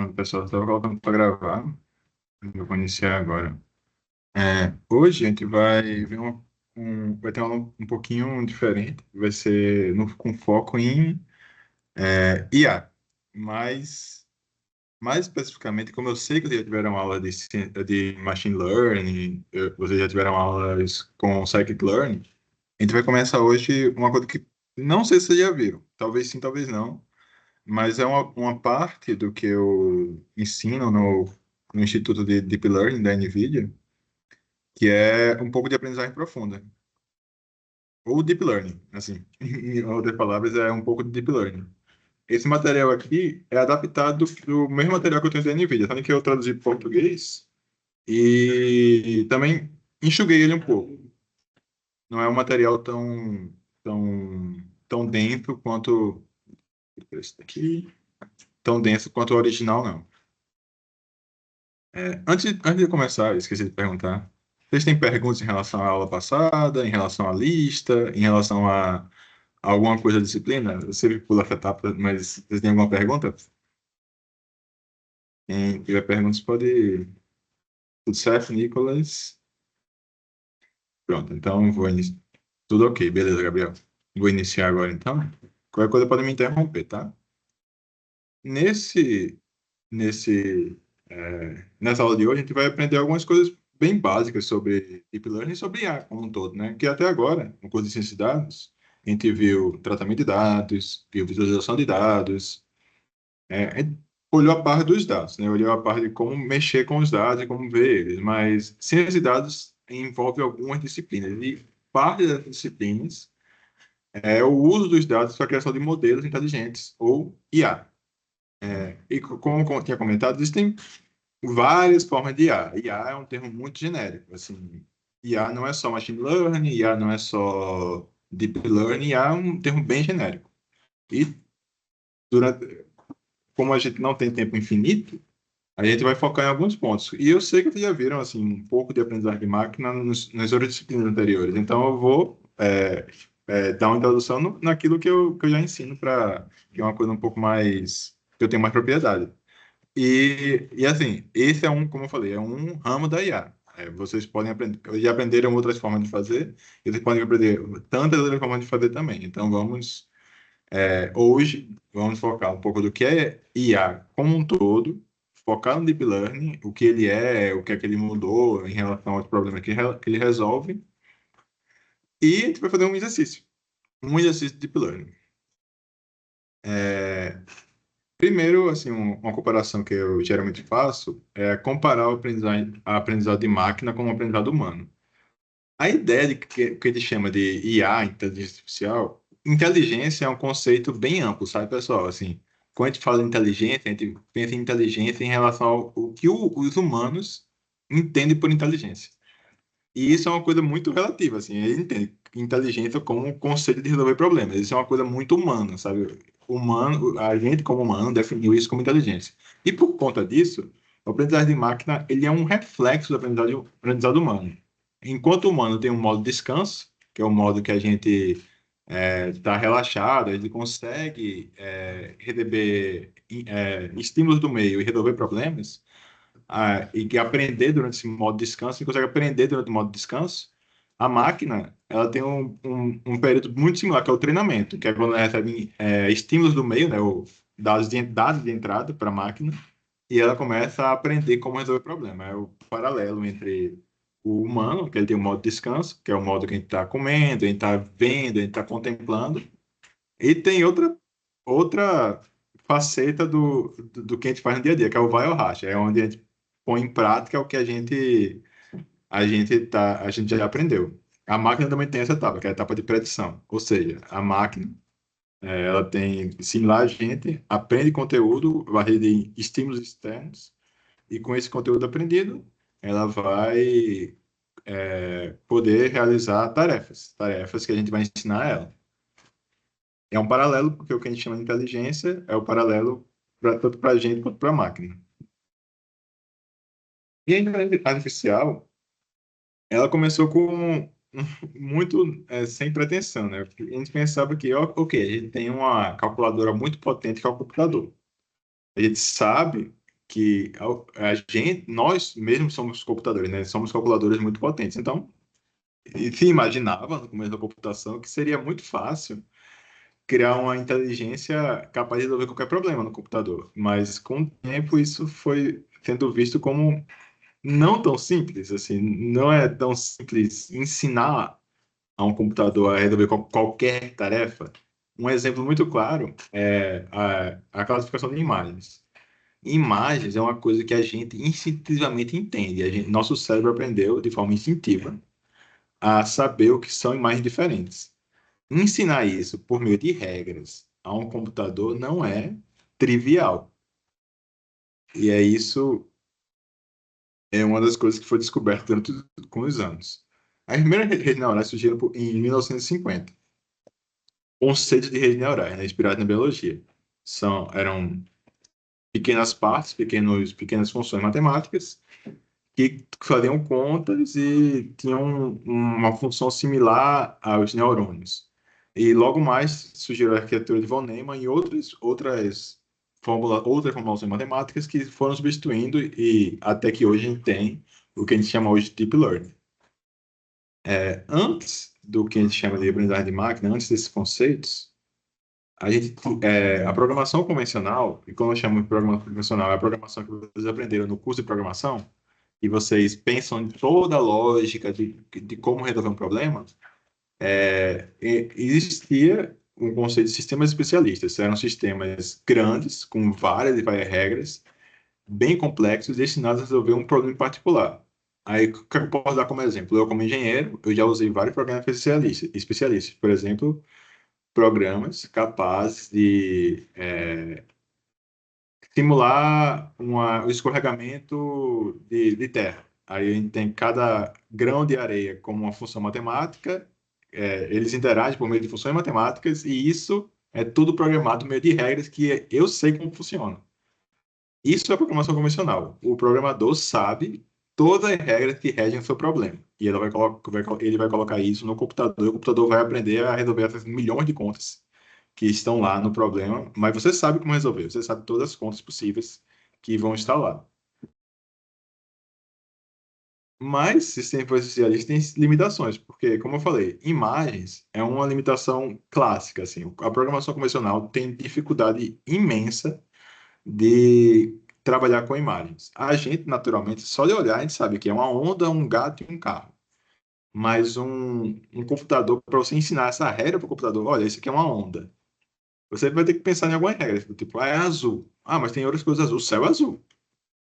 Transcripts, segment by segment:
Pronto, pessoal, estava colocando para gravar. Eu vou iniciar agora. Hoje a gente vai ver vai ter uma aula um pouquinho diferente. Vai ser com foco em IA. Mas, mais especificamente, como eu sei que vocês já tiveram aula de Machine Learning, vocês já tiveram aulas com Scikit Learning, a gente vai começar hoje uma coisa que não sei se vocês já viram. Talvez sim, talvez não. Mas é uma parte do que eu ensino no Instituto de Deep Learning da NVIDIA, que é um pouco de aprendizagem profunda. Ou Deep Learning, assim. Em outras palavras, é um pouco de Deep Learning. Esse material aqui é adaptado do mesmo material que eu tenho da NVIDIA, tanto que eu traduzi para o português e também enxuguei ele um pouco. Não é um material tão denso quanto esse daqui, tão denso quanto o original, não. Antes de começar, eu esqueci de perguntar. Vocês têm perguntas em relação à aula passada, em relação à lista, em relação a alguma coisa da disciplina? Eu sei que pula essa etapa, mas vocês têm alguma pergunta? Quem tiver perguntas pode. Tudo certo, Nicolas? Pronto, então vou iniciar. Tudo ok, beleza, Gabriel. Vou iniciar agora então. Qualquer coisa pode me interromper, tá? Nesse, nessa aula de hoje, a gente vai aprender algumas coisas bem básicas sobre Deep Learning e sobre IA como um todo, né? Que até agora, no curso de Ciência de Dados, a gente viu tratamento de dados, viu visualização de dados, a gente olhou a parte dos dados, né? Olhou a parte de como mexer com os dados e como ver eles, mas Ciência de Dados envolve algumas disciplinas, e parte das disciplinas é o uso dos dados para a criação de modelos inteligentes, ou IA. Como eu tinha comentado, existem várias formas de IA. IA é um termo muito genérico. Assim, IA não é só machine learning, IA não é só deep learning, IA é um termo bem genérico. E durante, como a gente não tem tempo infinito, a gente vai focar em alguns pontos. E eu sei que vocês já viram assim um pouco de aprendizagem de máquina nas outras disciplinas anteriores. Então eu vou dar uma introdução naquilo que eu já ensino para que é uma coisa um pouco mais que eu tenho mais propriedade. E assim, esse é como eu falei, é um ramo da IA. Vocês podem aprender, já aprenderam outras formas de fazer, e vocês podem aprender tantas outras formas de fazer também. Então hoje, vamos focar um pouco do que é IA como um todo, focar no Deep Learning, o que ele é, o que é que ele mudou em relação aos problemas que ele resolve, e a gente vai fazer um exercício de Deep Learning. É, Primeiro, assim, uma comparação que eu geralmente faço é comparar a aprendizado de máquina com o aprendizado humano. A ideia de que a gente chama de IA, inteligência artificial, inteligência é um conceito bem amplo, sabe, pessoal? Assim, quando a gente fala em inteligência, a gente pensa em inteligência em relação ao que os humanos entendem por inteligência. E isso é uma coisa muito relativa, assim, ele entende inteligência como um conceito de resolver problemas. Isso é uma coisa muito humana, sabe? Humano, a gente como humano definiu isso como inteligência. E por conta disso, o aprendizagem de máquina, ele é um reflexo do aprendizado humano. Enquanto o humano tem um modo de descanso, que é o modo que a gente está relaxado, a gente consegue receber estímulos do meio e resolver problemas, e que aprender durante esse modo de descanso, você consegue aprender durante o modo de descanso, a máquina, ela tem um período muito similar, que é o treinamento, que é quando ela recebe estímulos do meio, né, dados de entrada para a máquina, e ela começa a aprender como resolver problema. É o paralelo entre o humano, que ele tem o modo de descanso, que é o modo que a gente está comendo, a gente está vendo, a gente está contemplando, e tem outra faceta do que a gente faz no dia a dia, que é o vai ou racha, é onde a gente põe em prática o que a gente já aprendeu. A máquina também tem essa etapa, que é a etapa de predição, ou seja, a máquina ela tem similar a gente, aprende conteúdo a partir de estímulos externos e com esse conteúdo aprendido, ela vai poder realizar tarefas que a gente vai ensinar a ela. É um paralelo, porque o que a gente chama de inteligência é o paralelo tanto para a gente quanto para a máquina. E a inteligência artificial, ela começou com muito sem pretensão, né? Porque a gente pensava que, ok, a gente tem uma calculadora muito potente que é o computador. A gente sabe que a gente, nós mesmos somos computadores, né? Somos calculadores muito potentes. Então, e se imaginava no começo da computação que seria muito fácil criar uma inteligência capaz de resolver qualquer problema no computador. Mas com o tempo isso foi sendo visto como não tão simples, assim, não é tão simples ensinar a um computador a resolver qualquer tarefa. Um exemplo muito claro é a classificação de imagens. Imagens é uma coisa que a gente instintivamente entende. Nosso cérebro aprendeu de forma instintiva a saber o que são imagens diferentes. Ensinar isso por meio de regras a um computador não é trivial. E é isso é uma das coisas que foi descoberta durante com os anos. As primeiras redes neurais surgiram em 1950. Conceitos de redes neurais, né, inspirados na biologia. Eram pequenas partes, pequenas funções matemáticas que faziam contas e tinham uma função similar aos neurônios. E logo mais surgiu a arquitetura de von Neumann e outras formulações matemáticas que foram substituindo e até que hoje a gente tem o que a gente chama hoje de Deep Learning. Antes do que a gente chama de aprendizagem de máquina, antes desses conceitos, a programação convencional, e quando eu chamo de programação convencional, é a programação que vocês aprenderam no curso de programação, e vocês pensam em toda a lógica de como resolver um problema, existia um conceito de sistemas especialistas. Eram sistemas grandes, com várias regras, bem complexos, destinados a resolver um problema em particular. Aí, o que eu posso dar como exemplo? Eu, como engenheiro, eu já usei vários programas especialistas. Por exemplo, programas capazes de simular o escorregamento de terra. Aí a gente tem cada grão de areia como uma função matemática, eles interagem por meio de funções matemáticas, e isso é tudo programado por meio de regras que eu sei como funciona. Isso é programação convencional. O programador sabe todas as regras que regem o seu problema. E ele vai colocar isso no computador, e o computador vai aprender a resolver essas milhões de contas que estão lá no problema, mas você sabe como resolver, você sabe todas as contas possíveis que vão estar lá. Mas sistemas especialistas têm limitações, porque, como eu falei, imagens é uma limitação clássica. Assim, a programação convencional tem dificuldade imensa de trabalhar com imagens. A gente, naturalmente, só de olhar, a gente sabe que é uma onda, um gato e um carro. Mas um computador, para você ensinar essa regra para o computador, olha, isso aqui é uma onda. Você vai ter que pensar em algumas regras, tipo, é azul. Ah, mas tem outras coisas azul. O céu é azul.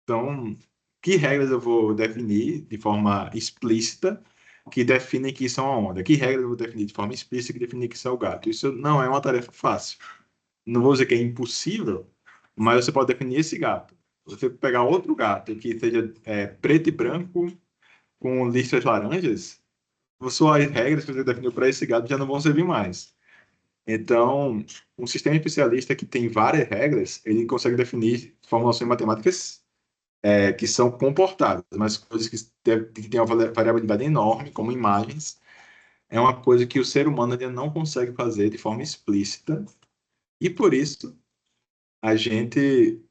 Então, que regras eu vou definir de forma explícita que definem que isso é uma onda? Que regras eu vou definir de forma explícita que definem que isso é o gato? Isso não é uma tarefa fácil. Não vou dizer que é impossível, mas você pode definir esse gato. Você pegar outro gato que seja preto e branco com listras laranjas, suas regras que você definiu para esse gato já não vão servir mais. Então, um sistema especialista que tem várias regras, ele consegue definir formulações matemáticas que são comportadas, mas coisas que têm uma variabilidade enorme, como imagens, é uma coisa que o ser humano ainda não consegue fazer de forma explícita, e por isso a gente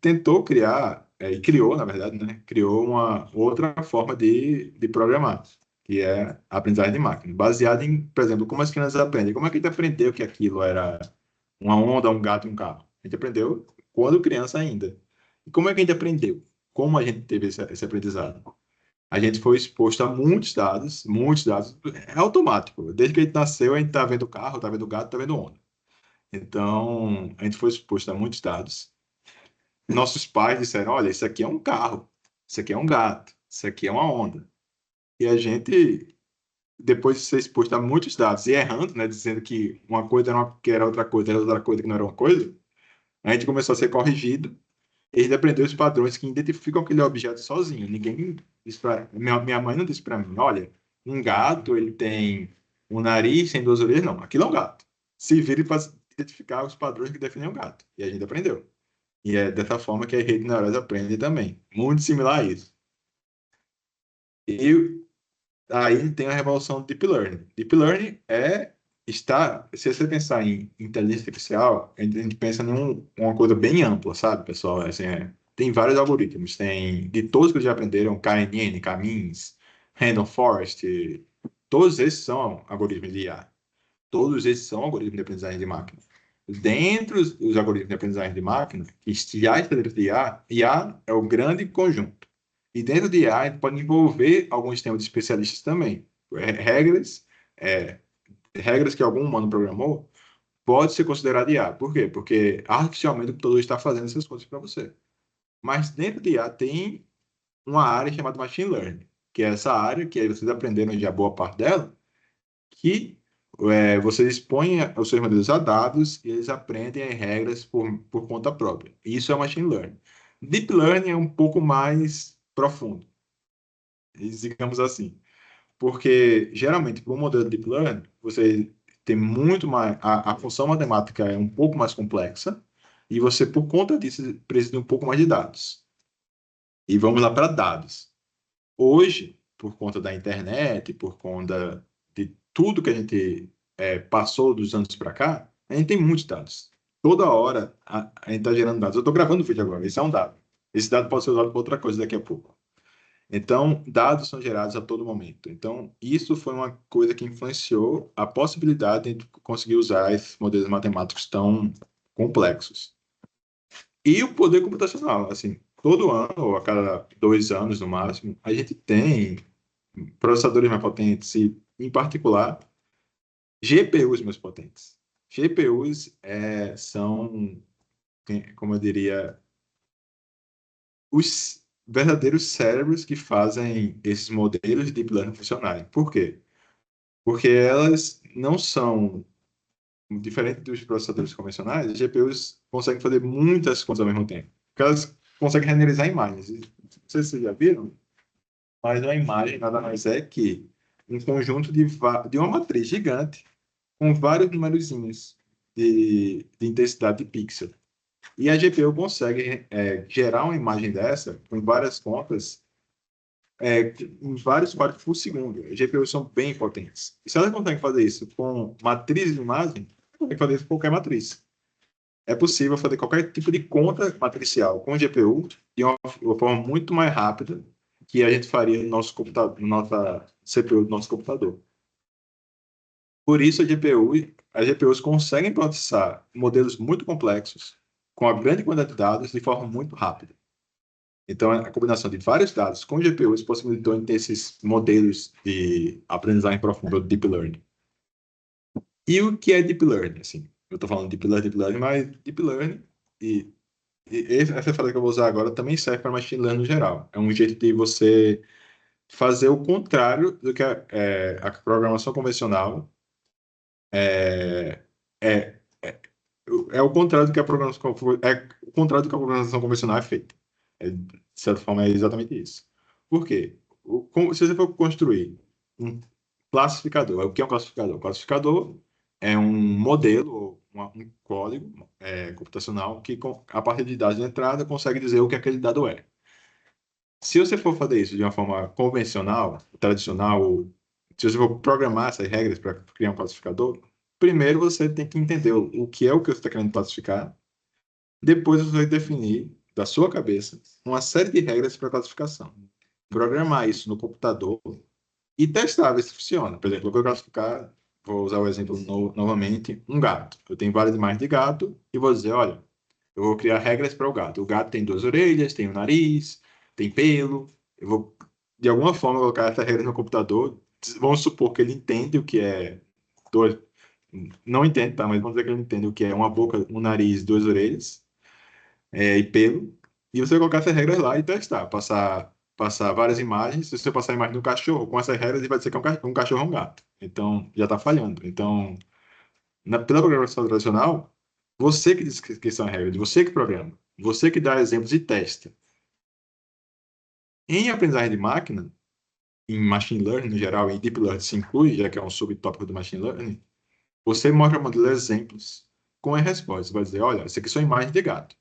tentou criar, e criou, na verdade, né? Criou uma outra forma de programar, que é a aprendizagem de máquina, baseada em, por exemplo, como as crianças aprendem. Como é que a gente aprendeu que aquilo era uma onda, um gato e um carro? A gente aprendeu quando criança ainda. E como é que a gente aprendeu? Como a gente teve esse aprendizado? A gente foi exposto a muitos dados, é automático. Desde que a gente nasceu, a gente está vendo carro, está vendo gato, está vendo onda. Então, a gente foi exposto a muitos dados. Nossos pais disseram: olha, isso aqui é um carro, isso aqui é um gato, isso aqui é uma onda. E a gente, depois de ser exposto a muitos dados e errando, né, dizendo que uma coisa que era outra coisa que não era uma coisa, a gente começou a ser corrigido. E a gente aprendeu os padrões que identificam aquele objeto sozinho. Ninguém disse para minha mãe não disse para mim: olha, um gato ele tem um nariz, tem duas orelhas. Não, aquilo é um gato. Se vire para identificar os padrões que definem um gato. E a gente aprendeu. E é dessa forma que a rede neurais aprende também. Muito similar a isso. E aí tem a revolução do Deep Learning. Deep Learning se você pensar em inteligência artificial, a gente pensa em uma coisa bem ampla, sabe, pessoal? Assim, tem vários algoritmos. Tem, de todos que eles já aprenderam, KNN, K-means, Random Forest, todos esses são algoritmos de IA. Todos esses são algoritmos de aprendizagem de máquina. Dentro dos algoritmos de aprendizagem de máquina, que já está dentro de IA, IA é o grande conjunto. E dentro de IA, a gente pode envolver alguns temas de especialistas também. Regras, é, regras que algum humano programou, pode ser considerado IA. Por quê? Porque artificialmente o computador está fazendo essas coisas para você. Mas dentro de IA tem uma área chamada Machine Learning, que é essa área que aí vocês aprenderam já boa parte dela, que você expõe os seus modelos a dados e eles aprendem as regras por conta própria. Isso é Machine Learning. Deep Learning é um pouco mais profundo, digamos assim. Porque, geralmente, para um modelo de Deep Learning, você tem muito mais... A função matemática é um pouco mais complexa e você, por conta disso, precisa de um pouco mais de dados. E vamos lá para dados. Hoje, por conta da internet, por conta de tudo que a gente passou dos anos para cá, a gente tem muitos dados. Toda hora a gente está gerando dados. Eu estou gravando o vídeo agora, esse é um dado. Esse dado pode ser usado para outra coisa daqui a pouco. Então, dados são gerados a todo momento. Então, isso foi uma coisa que influenciou a possibilidade de conseguir usar esses modelos matemáticos tão complexos. E o poder computacional, assim, todo ano, ou a cada 2 anos no máximo, a gente tem processadores mais potentes e, em particular, GPUs mais potentes. GPUs são, como eu diria, os verdadeiros cérebros que fazem esses modelos de deep learning funcionarem. Por quê? Porque elas não são, diferente dos processadores convencionais, as GPUs conseguem fazer muitas coisas ao mesmo tempo. Porque elas conseguem renderizar imagens. Não sei se vocês já viram, mas uma imagem nada mais é que um conjunto de uma matriz gigante com vários numerozinhos de intensidade de pixel. E a GPU consegue gerar uma imagem dessa com várias contas em vários quadros por segundo. As GPUs são bem potentes. E se ela consegue fazer isso com matrizes de imagem, consegue fazer isso com qualquer matriz. É possível fazer qualquer tipo de conta matricial com GPU de uma forma muito mais rápida que a gente faria no nosso computador, na nossa CPU do nosso computador. Por isso, as GPUs conseguem processar modelos muito complexos com a grande quantidade de dados de forma muito rápida. Então, a combinação de vários dados com GPUs possibilitou ter esses modelos de aprendizagem profunda, Deep Learning. E o que é Deep Learning? Assim, eu estou falando Deep Learning, mas Deep Learning essa frase que eu vou usar agora também serve para Machine Learning no geral. É um jeito de você fazer o contrário do que a programação convencional é, é, é, é o contrário do que a programação o contrário do que a programação convencional é feita. De certa forma, é exatamente isso. Por quê? Se você for construir um classificador, o que é um classificador? O classificador é um modelo, um código computacional que, a partir de dados de entrada, consegue dizer o que aquele dado é. Se você for fazer isso de uma forma convencional, tradicional, ou se você for programar essas regras para criar um classificador, primeiro você tem que entender o que é o que você está querendo classificar. Depois você vai definir, da sua cabeça, uma série de regras para classificação. Programar isso no computador e testar, ver se funciona. Por exemplo, eu vou classificar, vou usar o exemplo novamente, um gato. Eu tenho várias imagens de gato e vou dizer, olha, eu vou criar regras para o gato. O gato tem duas orelhas, tem um nariz, tem pelo. Eu vou, de alguma forma, colocar essa regra no computador. Vamos supor que ele entende o que é dois, não entende, tá? Mas vamos dizer que ele entende o que é uma boca, um nariz, duas orelhas e pelo. E você colocar essas regras lá e testar. Passar várias imagens. Se você passar a imagem do cachorro, com essas regras, ele vai dizer que é um cachorro ou um gato. Então, já está falhando. Então, pela programação tradicional, você que diz que são regras, você que programa, você que dá exemplos e testa. Em aprendizagem de máquina, em machine learning no geral, e deep learning se inclui, já que é um subtópico do machine learning, você mostra ao modelo exemplos com as respostas. Você vai dizer, olha, isso aqui são imagens de gato.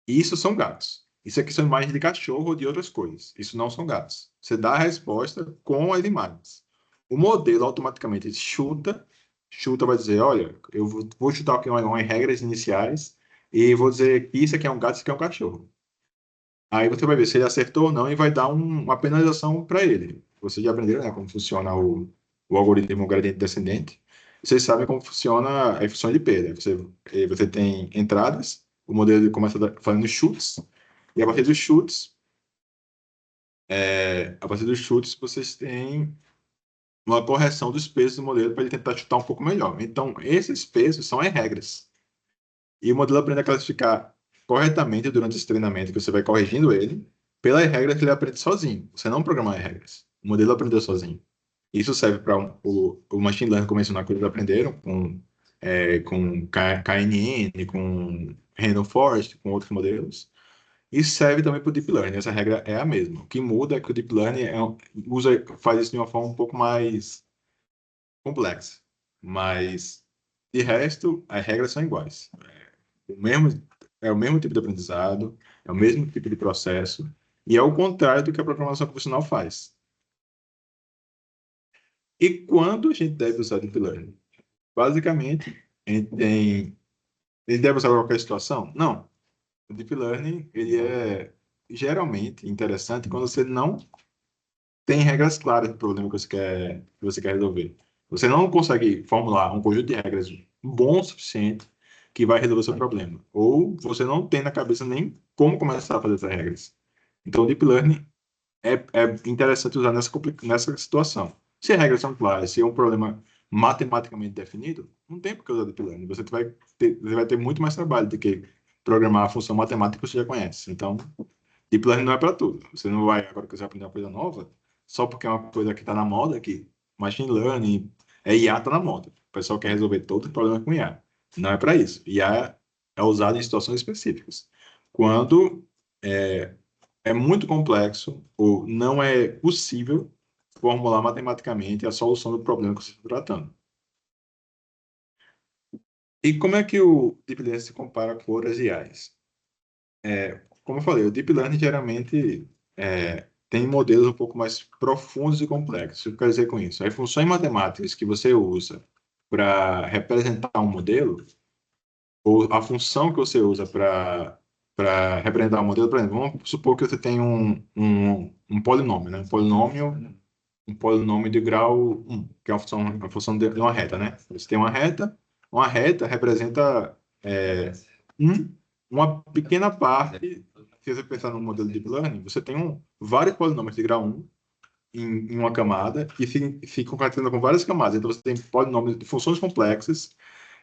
Isso são gatos. Isso aqui são imagens de cachorro ou de outras coisas. Isso não são gatos. Você dá a resposta com as imagens. O modelo automaticamente chuta, vai dizer, olha, eu vou chutar aqui umas regras iniciais e vou dizer que isso aqui é um gato, isso aqui é um cachorro. Aí você vai ver se ele acertou ou não e vai dar uma penalização para ele. Vocês já aprenderam, né, como funciona o algoritmo gradiente descendente. Vocês sabem como funciona a função de perda. Você tem entradas, o modelo ele começa fazendo chutes, e a partir dos chutes vocês têm uma correção dos pesos do modelo para ele tentar chutar um pouco melhor. Então, esses pesos são as regras. E o modelo aprende a classificar corretamente durante esse treinamento, que você vai corrigindo ele, pelas regras que ele aprende sozinho. Você não programa as regras. O modelo aprendeu sozinho. Isso serve para o machine learning convencional que eles aprenderam com KNN, com Random Forest, com outros modelos. E serve também para o Deep Learning. Essa regra é a mesma. O que muda é que o Deep Learning faz isso de uma forma um pouco mais complexa. Mas, de resto, as regras são iguais. O mesmo, é o mesmo tipo de aprendizado, é o mesmo tipo de processo, e é o contrário do que a programação convencional faz. E quando a gente deve usar Deep Learning? Basicamente, ele deve usar em qualquer situação? Não. O Deep Learning, ele é geralmente interessante quando você não tem regras claras do problema que você quer resolver. Você não consegue formular um conjunto de regras bom o suficiente que vai resolver o seu problema. Ou você não tem na cabeça nem como começar a fazer essas regras. Então, o Deep Learning é interessante usar nessa situação. Se as regras são claras, se é um problema matematicamente definido, não tem por que usar Deep Learning. Você vai ter muito mais trabalho do que programar a função matemática que você já conhece. Então, Deep Learning não é para tudo. Você não vai, agora que você vai aprender uma coisa nova, só porque é uma coisa que está na moda, que Machine Learning, IA está na moda. O pessoal quer resolver todo o problema com IA. Não é para isso. IA é usado em situações específicas. Quando é muito complexo ou não é possível formular matematicamente a solução do problema que você está tratando. E como é que o Deep Learning se compara com outras IAs? Como eu falei, o Deep Learning geralmente tem modelos um pouco mais profundos e complexos. O que eu quero dizer com isso? As funções matemáticas que você usa para representar um modelo, ou a função que você usa para representar um modelo, por exemplo, vamos supor que você tem um polinômio, né? Um polinômio de grau 1, que é uma função de uma reta, né? Você tem uma reta representa um, uma pequena parte. Se você pensar no modelo de Deep Learning, você tem vários polinômios de grau 1 em uma camada e fica concatenando com várias camadas. Então você tem polinômios de funções complexas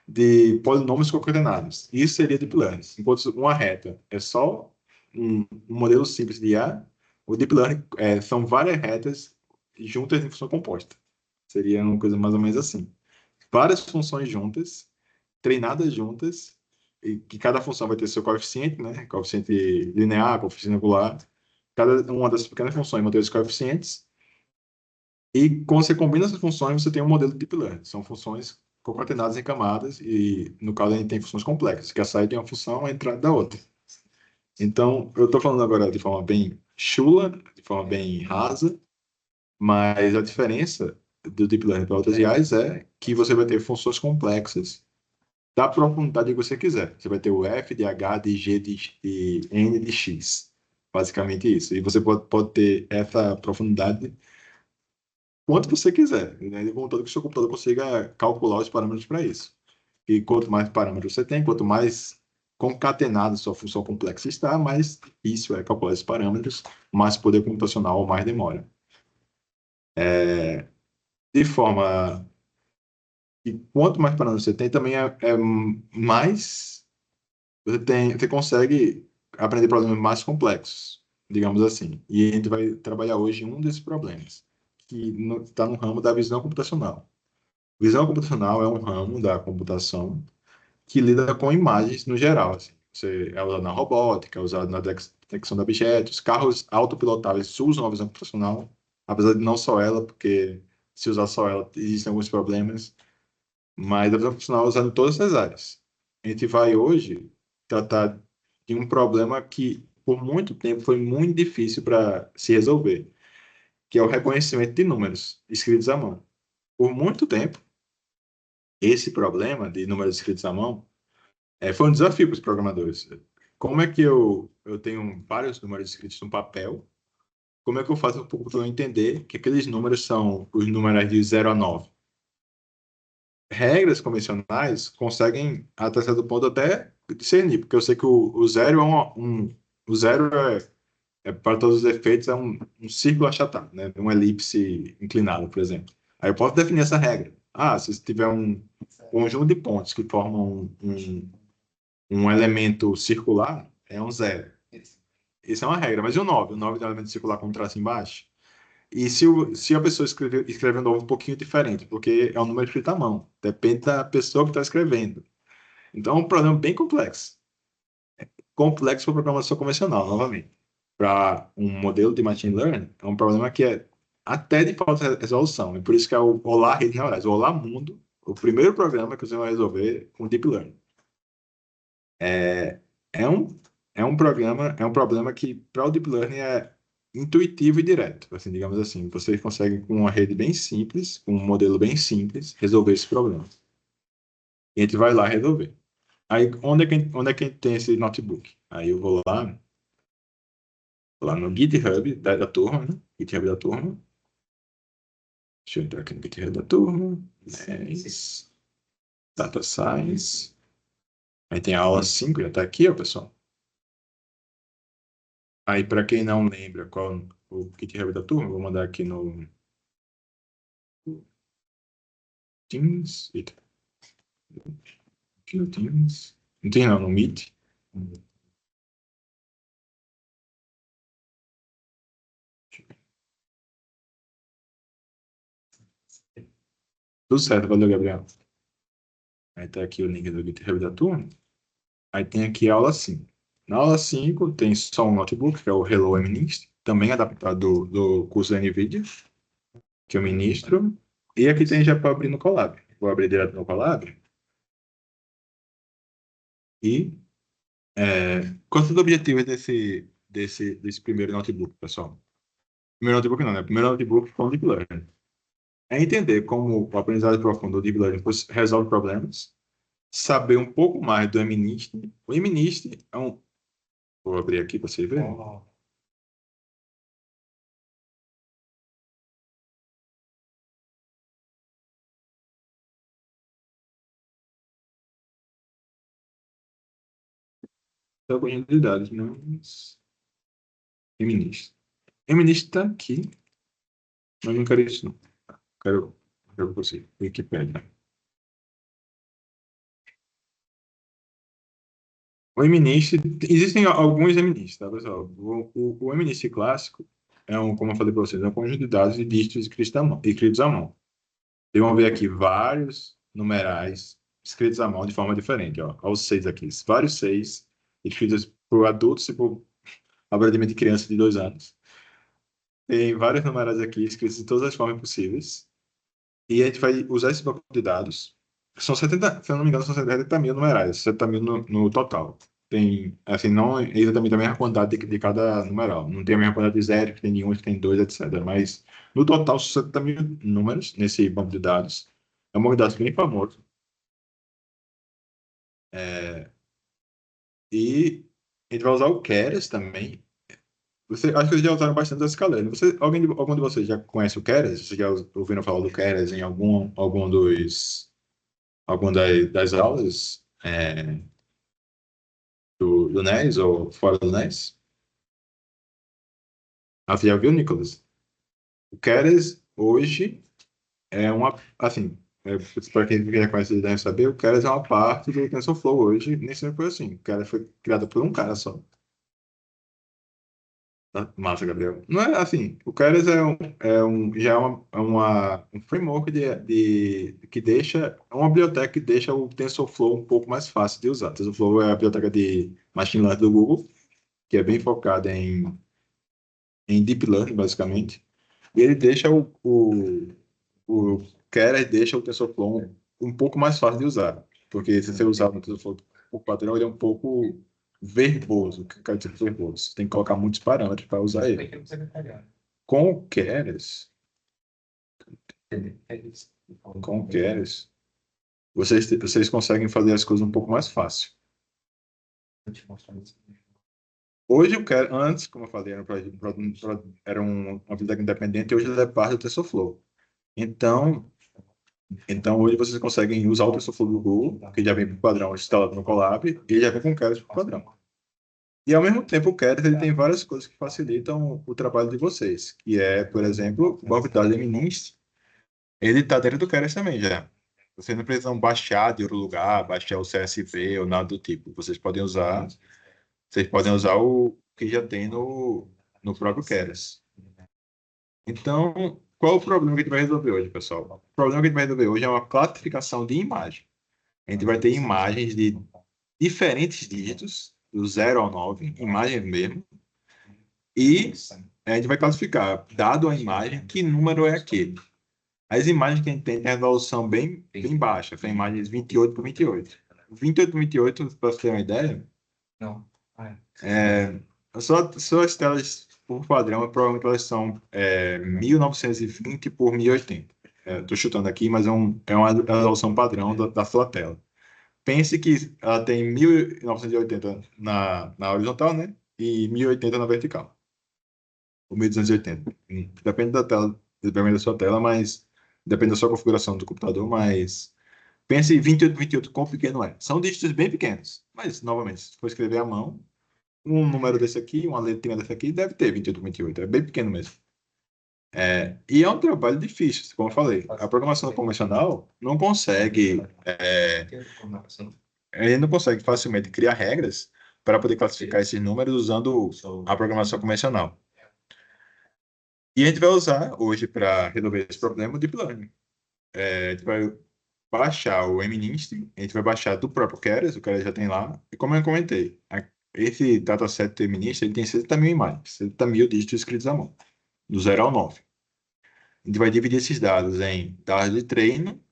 de polinômios concatenados. Isso seria Deep Learning. Enquanto uma reta é só um modelo simples de IA, o Deep Learning são várias retas juntas em função composta. Seria uma coisa mais ou menos assim. Várias funções juntas, treinadas juntas, e que cada função vai ter seu coeficiente, né? Coeficiente linear, coeficiente angular. Cada uma dessas pequenas funções vai ter os coeficientes. E quando você combina essas funções, você tem um modelo de Deep Learning. São funções concatenadas em camadas, e no caso a gente tem funções complexas, que a saída de uma função é a entrada da outra. Então, eu estou falando agora de forma bem chula, de forma bem rasa, mas a diferença do Deep Learning para outras IAs é que você vai ter funções complexas da profundidade que você quiser. Você vai ter o F de H, de G, de N, de X. Basicamente isso. E você pode ter essa profundidade quanto você quiser, né? Contanto que o seu computador consiga calcular os parâmetros para isso. E quanto mais parâmetros você tem, quanto mais concatenada sua função complexa está, mais difícil é calcular esses parâmetros, mais poder computacional ou mais demora. De forma que quanto mais parâmetros você tem, também mais você consegue aprender problemas mais complexos, digamos assim. E a gente vai trabalhar hoje um desses problemas, que está no ramo da visão computacional. Visão computacional é um ramo da computação que lida com imagens no geral. Assim. É usado na robótica, é usado na detecção de objetos. Carros autopilotáveis usam a visão computacional, apesar de não só ela, porque se usar só ela, existem alguns problemas. Mas a visão computacional é usada em todas essas áreas. A gente vai hoje tratar de um problema que, por muito tempo, foi muito difícil para se resolver, que é o reconhecimento de números escritos à mão. Por muito tempo, esse problema de números escritos à mão foi um desafio para os programadores. como é que eu tenho vários números escritos no papel, como é que eu faço para o computador entender que aqueles números são os números de 0 a 9? Regras convencionais conseguem, até certo ponto, até discernir, porque eu sei que o zero é o zero para todos os efeitos, é um círculo achatado, né? Uma elipse inclinada, por exemplo. Aí eu posso definir essa regra. Ah, se tiver um conjunto de pontos que formam um elemento circular, é um zero. Isso é uma regra. Mas e o 9? O 9 é um elemento circular com um traço embaixo? E se a pessoa escrever um novo um pouquinho diferente, porque é um número escrito à mão, depende da pessoa que está escrevendo. Então é um problema bem complexo. Complexo para programação convencional, novamente. Para um modelo de machine learning, é um problema que é até de falta de resolução. E por isso que é o Olá Redes Neurais, o Olá Mundo, o primeiro programa que você vai resolver com Deep Learning. É, é um, é um problema que para o Deep Learning é intuitivo e direto, assim, digamos assim. Você consegue, com uma rede bem simples, com um modelo bem simples, resolver esse problema. E a gente vai lá resolver. Aí, onde é que a gente tem esse notebook? Aí eu vou lá no GitHub da turma, né? GitHub da turma. Deixa eu entrar aqui no GitHub da turma. Mas, Data Science. Aí tem a aula 5, já está aqui, ó, pessoal. Aí, para quem não lembra qual o GitHub da turma, vou mandar aqui no Teams. Eita, aqui no Teams. Não tem não, no Meet. Tudo certo, valeu, Gabriel. Aí tá aqui o link do GitHub da turma. Aí tem aqui a aula 5. Na aula 5 tem só um notebook, que é o Hello MNIST, também adaptado do curso da NVIDIA, que eu ministro. E aqui tem já para abrir no Colab. Vou abrir direto no Colab. E quais são os objetivos desse primeiro notebook, pessoal? Primeiro notebook não, né? Primeiro notebook com Deep Learning. É entender como o aprendizado profundo do Deep Learning resolve problemas, saber um pouco mais do MNIST. O MNIST é um... Vou abrir aqui para você ver. É conjunto de dados, mas... MNIST. MNIST está aqui, mas não quero isso, não. Quero você. Wikipedia. O MNIST, existem alguns MNIST, tá, pessoal? O MNIST clássico como eu falei para vocês, é um conjunto de dados de dígitos escritos à mão. Vocês vão ver aqui vários numerais escritos à mão de forma diferente, ó. Olha os seis aqui. Vários seis escritos por adultos e por aparentemente crianças de 2 anos. Tem vários numerais aqui escritos de todas as formas possíveis. E a gente vai usar esse banco de dados. São 70, se eu não me engano, são 70 mil numerais, 70 mil no total. Tem, assim, não é exatamente a mesma quantidade de cada numeral. Não tem a mesma quantidade de zero, que tem de um, que tem dois, etc. Mas, no total, são 70 mil números nesse banco de dados. É um banco de dados bem famoso. É, e a gente vai usar o Keras também. Acho que vocês já usaram bastante a Scalene. Algum de vocês já conhece o Keras? Vocês já ouviram falar do Keras em algum das aulas do NES ou fora do NES? Ah, você já viu, Nicolas? O Keras hoje é uma, assim, para quem já conhece, deve saber, o Keras é uma parte do TensorFlow hoje, nem sempre foi assim. O Keras foi criado por um cara só. Tá? Massa, Gabriel. Não é assim, o Keras já um framework que deixa, é uma biblioteca que deixa o TensorFlow um pouco mais fácil de usar. TensorFlow é a biblioteca de machine learning do Google, que é bem focada em deep learning, basicamente. E ele deixa o Keras deixa o TensorFlow um pouco mais fácil de usar, porque se você usar o TensorFlow por padrão, ele é um pouco verboso. O que eu quero dizer com verboso? Você tem que colocar muitos parâmetros para usar ele. Com o Keras, com o Keras, vocês conseguem fazer as coisas um pouco mais fácil. Hoje eu quero, antes, como eu falei, era uma biblioteca independente, hoje ele é parte do TensorFlow. Então, então hoje vocês conseguem usar o TensorFlow do Google, que já vem por padrão instalado no Colab, e ele já vem com o Keras por padrão. E ao mesmo tempo, o Keras ele tem várias coisas que facilitam o trabalho de vocês, que é, por exemplo, o banco de dados MNIST, ele está dentro do Keras também já. Vocês não precisam baixar de outro lugar, baixar o CSV ou nada do tipo. Vocês podem usar o que já tem no próprio Keras. Então, qual o problema que a gente vai resolver hoje, pessoal? O problema que a gente vai resolver hoje é uma classificação de imagem. A gente vai ter imagens de diferentes dígitos, do 0 ao 9, imagens mesmo, e a gente vai classificar, dado a imagem, que número é aquele. As imagens que a gente tem resolução bem baixa, são imagens 28 por 28. 28 por 28, para você ter uma ideia, é, só as telas por padrão, provavelmente elas são 1920 por 1080. Estou chutando aqui, mas é uma resolução padrão da sua tela. Pense que ela tem 1980 na horizontal, né? E 1080 na vertical. Ou 1280. Depende da tela, depende da sua tela, mas depende da sua configuração do computador, mas pense em 28 por 28, quão pequeno é. São dígitos bem pequenos, mas, novamente, se for escrever à mão, um número desse aqui, uma letrinha desse aqui, deve ter 28 por 28. É bem pequeno mesmo. E é um trabalho difícil, como eu falei. A programação convencional não consegue, ele não consegue facilmente criar regras para poder classificar esses números usando a programação convencional. E a gente vai usar hoje para resolver esse problema o Deep Learning. A gente vai baixar o MNIST, a gente vai baixar do próprio Keras, o Keras já tem lá, e como eu comentei, esse dataset do MNIST ele tem 70 mil imagens, 70 mil dígitos escritos à mão, do 0 ao 9. A gente vai dividir esses dados em dados de treino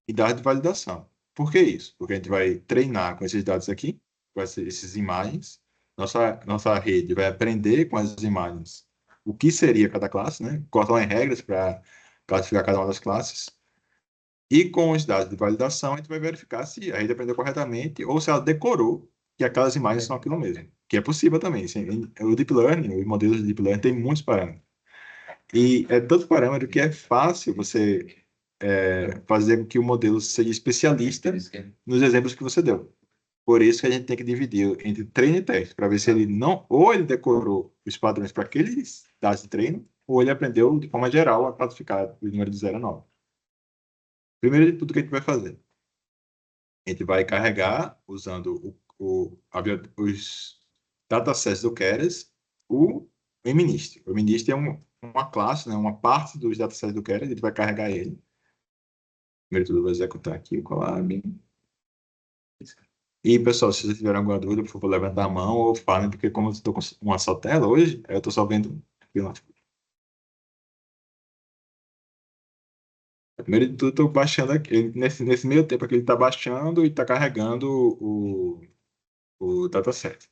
e dados de validação. Por que isso? Porque a gente vai treinar com esses dados aqui, com essas imagens, nossa rede vai aprender com as imagens o que seria cada classe, né? Quais são as regras para classificar cada uma das classes. E com os dados de validação, a gente vai verificar se a rede aprendeu corretamente ou se ela decorou que aquelas imagens são aquilo mesmo. Que é possível também. O Deep Learning, os modelos de Deep Learning, tem muitos parâmetros. E é tanto parâmetro que é fácil você fazer com que o modelo seja especialista nos exemplos que você deu. Por isso que a gente tem que dividir entre treino e teste, para ver se ele não, ou ele decorou os padrões para aqueles dados de treino, ou ele aprendeu de forma geral a classificar os números de 0 a 9. Primeiro de tudo, o que a gente vai fazer? A gente vai carregar, usando os datasets do Keras, o MNIST. O MNIST é uma classe, né, uma parte dos datasets do Keras, a gente vai carregar ele. Primeiro de tudo, eu vou executar aqui o Colab. E, pessoal, se vocês tiverem alguma dúvida, por favor, levantar a mão ou falem, porque como eu estou com uma só tela hoje, eu estou só vendo aqui lá. Primeiro de tudo, estou baixando aqui. Nesse meio tempo aqui, ele está baixando e está carregando o dataset.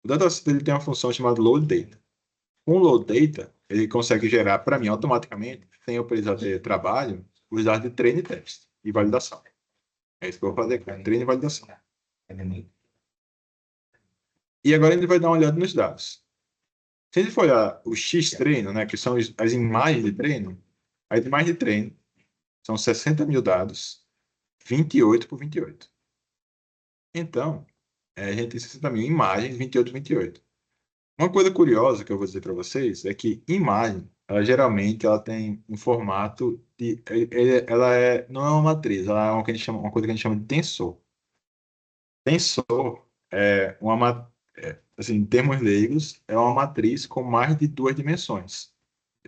O dataset ele tem uma função chamada load data. Com o load data, ele consegue gerar para mim automaticamente, sem eu precisar ter trabalho, os dados de treino e teste e validação. É isso que eu vou fazer aqui, treino e validação. E agora ele vai dar uma olhada nos dados. Se a gente for olhar o X-treino, né, que são as imagens de treino, as imagens de treino são 60 mil dados, 28 por 28. Então, a gente tem 60 mil imagens, 28 por 28. Uma coisa curiosa que eu vou dizer para vocês é que imagem, geralmente ela tem um formato de, ela não é uma matriz, ela é uma coisa que a gente chama de tensor. Tensor assim, em termos leigos, é uma matriz com mais de duas dimensões.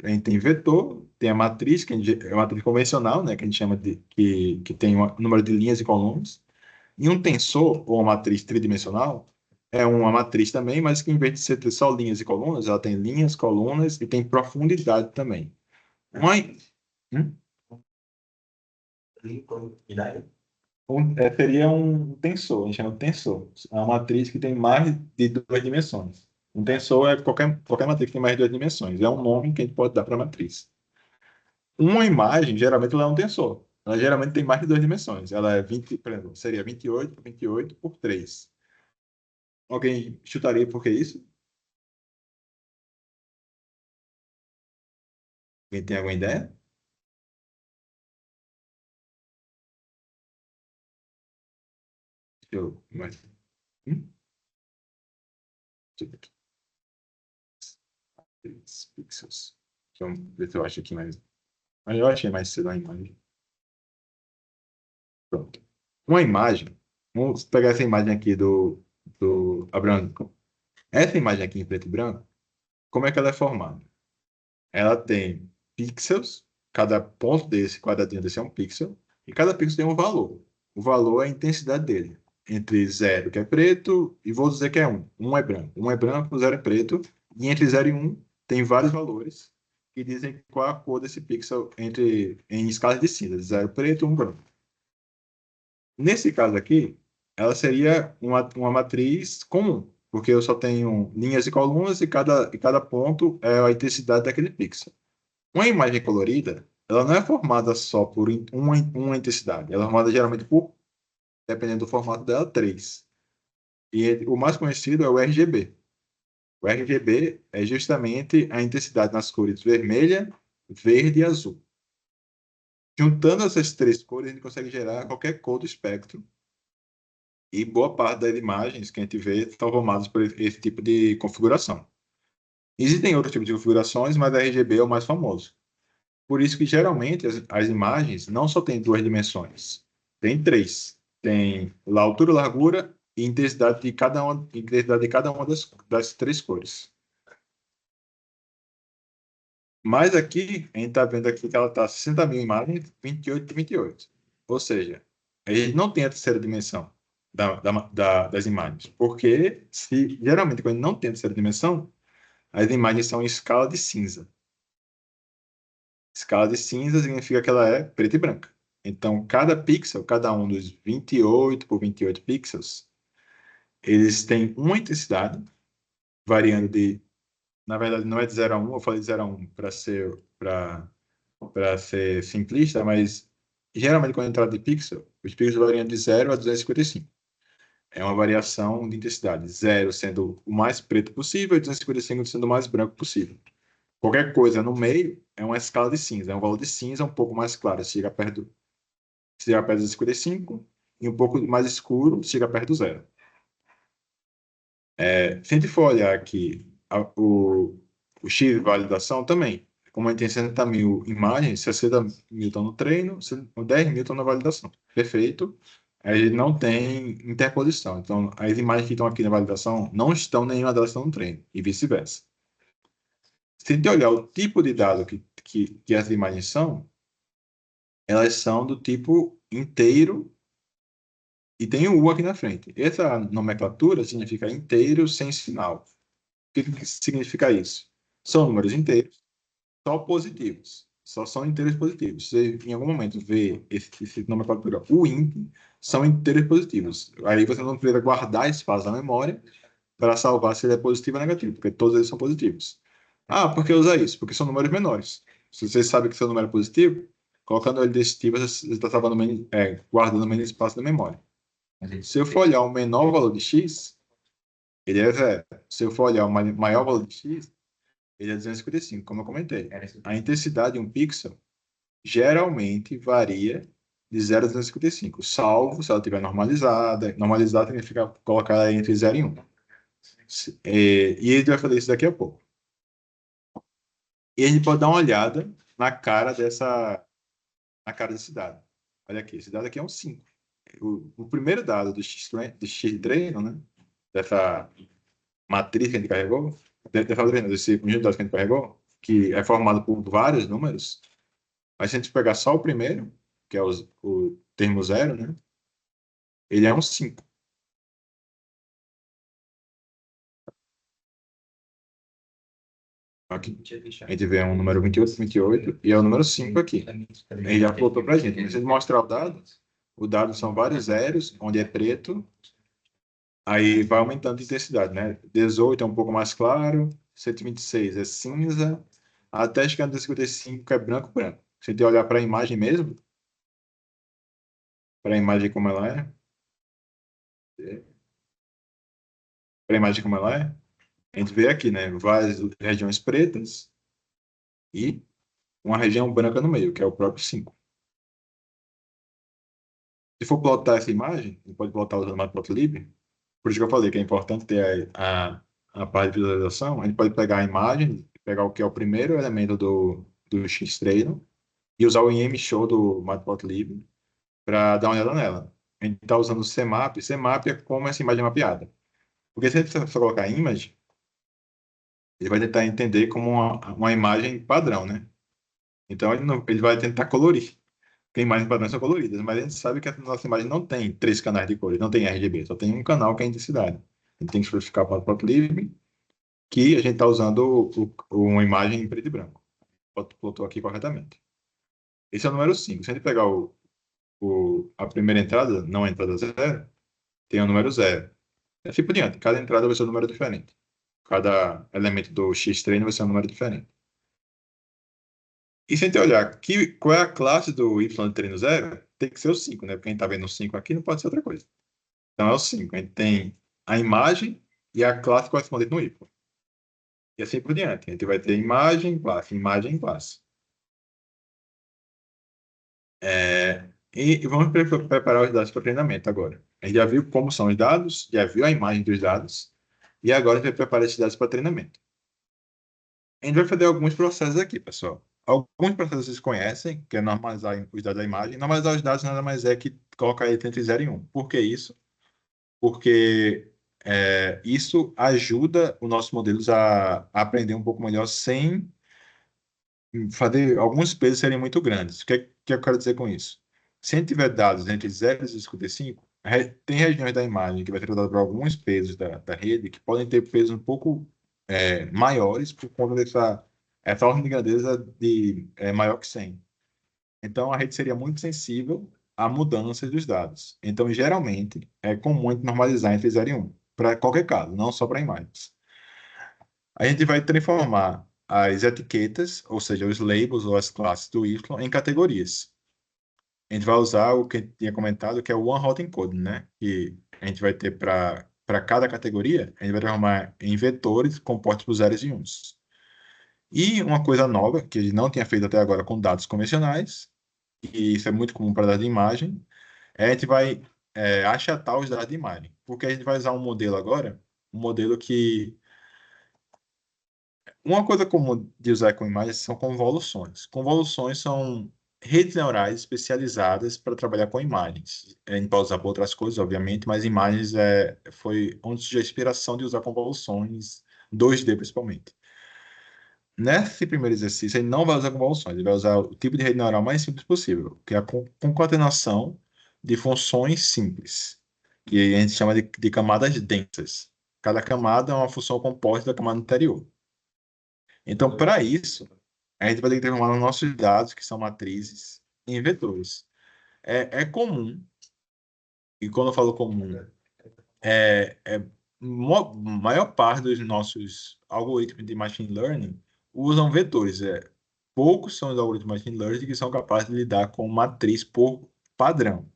A gente tem vetor, tem a matriz, é uma matriz convencional, né, que a gente chama de que tem um número de linhas e colunas. E um tensor, ou uma matriz tridimensional, é uma matriz também, mas que em vez de ser só linhas e colunas, ela tem linhas, colunas e tem profundidade também. Uma, hum? Seria um tensor, a gente chama de tensor. É uma matriz que tem mais de duas dimensões. Um tensor é qualquer matriz que tem mais de duas dimensões. É um nome que a gente pode dar para a matriz. Uma imagem, geralmente, ela é um tensor. Ela geralmente tem mais de duas dimensões. Ela é 20, por exemplo, seria 28 por 3. Alguém chutaria por que isso? Alguém tem alguma ideia? Deixa eu, mas, hum? Deixa eu ver. 3 pixels. Deixa eu ver se eu acho aqui mais. Mas eu achei mais cedo a imagem. Pronto. Uma imagem. Vamos pegar essa imagem aqui do Abraham. Essa imagem aqui em preto e branco, como é que ela é formada? Ela tem pixels, cada ponto desse quadradinho desse é um pixel, e cada pixel tem um valor. O valor é a intensidade dele. Entre zero, que é preto, e vou dizer que é um. Um é branco. Um é branco, zero é preto. E entre zero e um tem vários valores que dizem qual a cor desse pixel em escala de cinza. Zero preto, um branco. Nesse caso aqui, ela seria uma matriz comum, porque eu só tenho linhas e colunas e cada ponto é a intensidade daquele pixel. Uma imagem colorida, ela não é formada só por uma intensidade, ela é formada geralmente por, dependendo do formato dela, três. E o mais conhecido é o RGB. O RGB é justamente a intensidade nas cores vermelha, verde e azul. Juntando essas três cores, a gente consegue gerar qualquer cor do espectro. E boa parte das imagens que a gente vê estão formadas por esse tipo de configuração. Existem outros tipos de configurações, mas a RGB é o mais famoso. Por isso que, geralmente, as imagens não só têm duas dimensões, tem três. Tem altura, largura e intensidade de cada uma das três cores. Mas aqui, a gente está vendo aqui que ela está 60 mil imagens, 28 por 28. Ou seja, a gente não tem a terceira dimensão das imagens. Porque, geralmente, quando não tem a terceira dimensão, as imagens são em escala de cinza. Escala de cinza significa que ela é preta e branca. Então, cada pixel, cada um dos 28 por 28 pixels, eles têm uma intensidade, variando de. Na verdade, não é de 0 a 1, eu falei de 0 a 1 para ser simplista, mas geralmente quando entra de pixel, os pixels variam de 0 a 255. É uma variação de intensidade. 0 sendo o mais preto possível e 255 sendo o mais branco possível. Qualquer coisa no meio é uma escala de cinza, é um valor de cinza um pouco mais claro, chega perto de 55 e um pouco mais escuro, chega perto do zero. Se a gente for olhar aqui o X de validação também, como a gente tem 60 mil imagens, 60 mil estão no treino, 10 mil estão na validação. Perfeito. Aí não tem interposição. Então, as imagens que estão aqui na validação não estão, nenhuma delas estão no treino, e vice-versa. Se a gente olhar o tipo de dado que as imagens são, elas são do tipo inteiro e tem o U aqui na frente. Essa nomenclatura significa inteiro sem sinal. O que significa isso? São números inteiros, só positivos. Só são inteiros positivos. Você, em algum momento, vê esse nomenclatura, o int, são inteiros positivos. Aí você não precisa guardar espaço na memória para salvar se ele é positivo ou negativo, porque todos eles são positivos. Ah, por que usar isso? Porque são números menores. Se você sabe que seu número é positivo, colocando ele desse tipo, você está salvando guardando menos espaço na memória. Se eu for olhar o menor valor de x, ele é zero. Se eu for olhar o maior valor de x, ele é 255, como eu comentei. A intensidade de um pixel geralmente varia de 0 a 255, salvo se ela estiver normalizada. Normalizada significa colocar ela entre 0 e 1. E a gente vai fazer isso daqui a pouco. E a gente pode dar uma olhada na cara desse dado. Olha aqui, esse dado aqui é um 5. O primeiro dado do X treino, né? Dessa matriz que a gente carregou, desse conjunto de dados que a gente carregou, que é formado por vários números, mas se a gente pegar só o primeiro, que é o termo zero, né? Ele é um 5. Aqui. A gente vê um número 28 e é o número 5 aqui. Ele já voltou para a gente. Se a gente mostrar o dado são vários zeros, onde é preto, aí vai aumentando a intensidade, né? 18 é um pouco mais claro, 126 é cinza, até chegar no 55 que é branco, branco. Se a gente olhar para a imagem mesmo, para a imagem como ela é. Para a imagem como ela é, a gente vê aqui, né? Várias regiões pretas e uma região branca no meio, que é o próprio 5. Se for plotar essa imagem, a gente pode plotar usando o Matplotlib. Por isso que eu falei que é importante ter a parte de visualização. A gente pode pegar a imagem, pegar o que é o primeiro elemento do X-Treino e usar o IM-Show do Matplotlib para dar uma olhada nela. A gente está usando o CMAP. CMAP é como essa imagem é mapeada. Porque se a gente só colocar image, ele vai tentar entender como uma imagem padrão, né? Então ele vai tentar colorir. Porque imagens padrões são coloridas, mas a gente sabe que a nossa imagem não tem três canais de cores, não tem RGB, só tem um canal que é a intensidade. A gente tem que especificar para o Matplotlib que a gente está usando uma imagem em preto e branco. Botou aqui corretamente. Esse é o número 5. Se a gente pegar a primeira entrada, não a entrada zero, tem o número zero. É assim por diante. Cada entrada vai ser um número diferente. Cada elemento do X-treino vai ser um número diferente. E se a gente olhar qual é a classe do Y de treino zero, tem que ser o 5, né? Porque a gente está vendo o 5 aqui, não pode ser outra coisa. Então é o 5. A gente tem a imagem e a classe correspondente no Y. E assim por diante. A gente vai ter imagem, classe, imagem, classe. E vamos preparar os dados para treinamento agora. A gente já viu como são os dados, já viu a imagem dos dados, e agora a gente vai preparar esses dados para treinamento. A gente vai fazer alguns processos aqui, pessoal. Alguns processos vocês conhecem, que é normalizar os dados da imagem. Normalizar os dados nada mais é que colocar ele entre 0 e 1. Por que isso? Porque isso ajuda os nossos modelos a aprender um pouco melhor sem fazer alguns pesos serem muito grandes. O que eu quero dizer com isso? Se a gente tiver dados entre 0 e 55, tem regiões da imagem que vai ser tratada por alguns pesos da rede que podem ter pesos um pouco maiores por conta essa ordem de grandeza maior que 100. Então, a rede seria muito sensível a mudanças dos dados. Então, geralmente, é comum a gente normalizar entre 0 e 1, para qualquer caso, não só para imagens. A gente vai transformar as etiquetas, ou seja, os labels ou as classes do Y, em categorias. A gente vai usar o que eu tinha comentado, que é o One Hot Encoding, né? Que a gente vai ter para cada categoria, a gente vai transformar em vetores compostos por zeros e uns. E uma coisa nova, que a gente não tinha feito até agora com dados convencionais, e isso é muito comum para dados de imagem, a gente vai achatar os dados de imagem. Porque a gente vai usar um modelo agora, um modelo que uma coisa comum de usar com imagens são convoluções. Convoluções são redes neurais especializadas para trabalhar com imagens. A gente pode usar para outras coisas, obviamente, mas imagens foi onde surgiu a inspiração de usar convoluções 2D principalmente. Nesse primeiro exercício, ele não vai usar convoluções, ele vai usar o tipo de rede neural mais simples possível, que é a concatenação de funções simples, que a gente chama de camadas densas. Cada camada é uma função composta da camada anterior. Então, para isso, a gente vai ter que transformar os nossos dados, que são matrizes, em vetores. É comum, e quando eu falo comum, maior parte dos nossos algoritmos de machine learning usam vetores. Poucos são os algoritmos de machine learning que são capazes de lidar com matriz por padrão.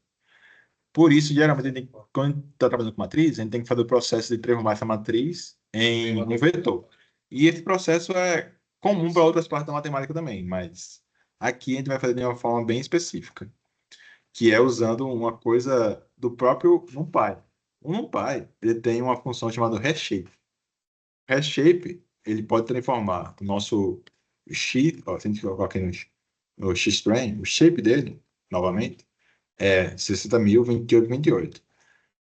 Por isso, geralmente, quando a gente está trabalhando com matriz, a gente tem que fazer o processo de transformar essa matriz em um vetor. E esse processo é comum para outras partes da matemática também, mas aqui a gente vai fazer de uma forma bem específica, que é usando uma coisa do próprio NumPy. O NumPy, ele tem uma função chamada reshape. Reshape, ele pode transformar o nosso x, ó, se a gente colocar aqui no X-Train, o shape dele, novamente, é 60.028, 28.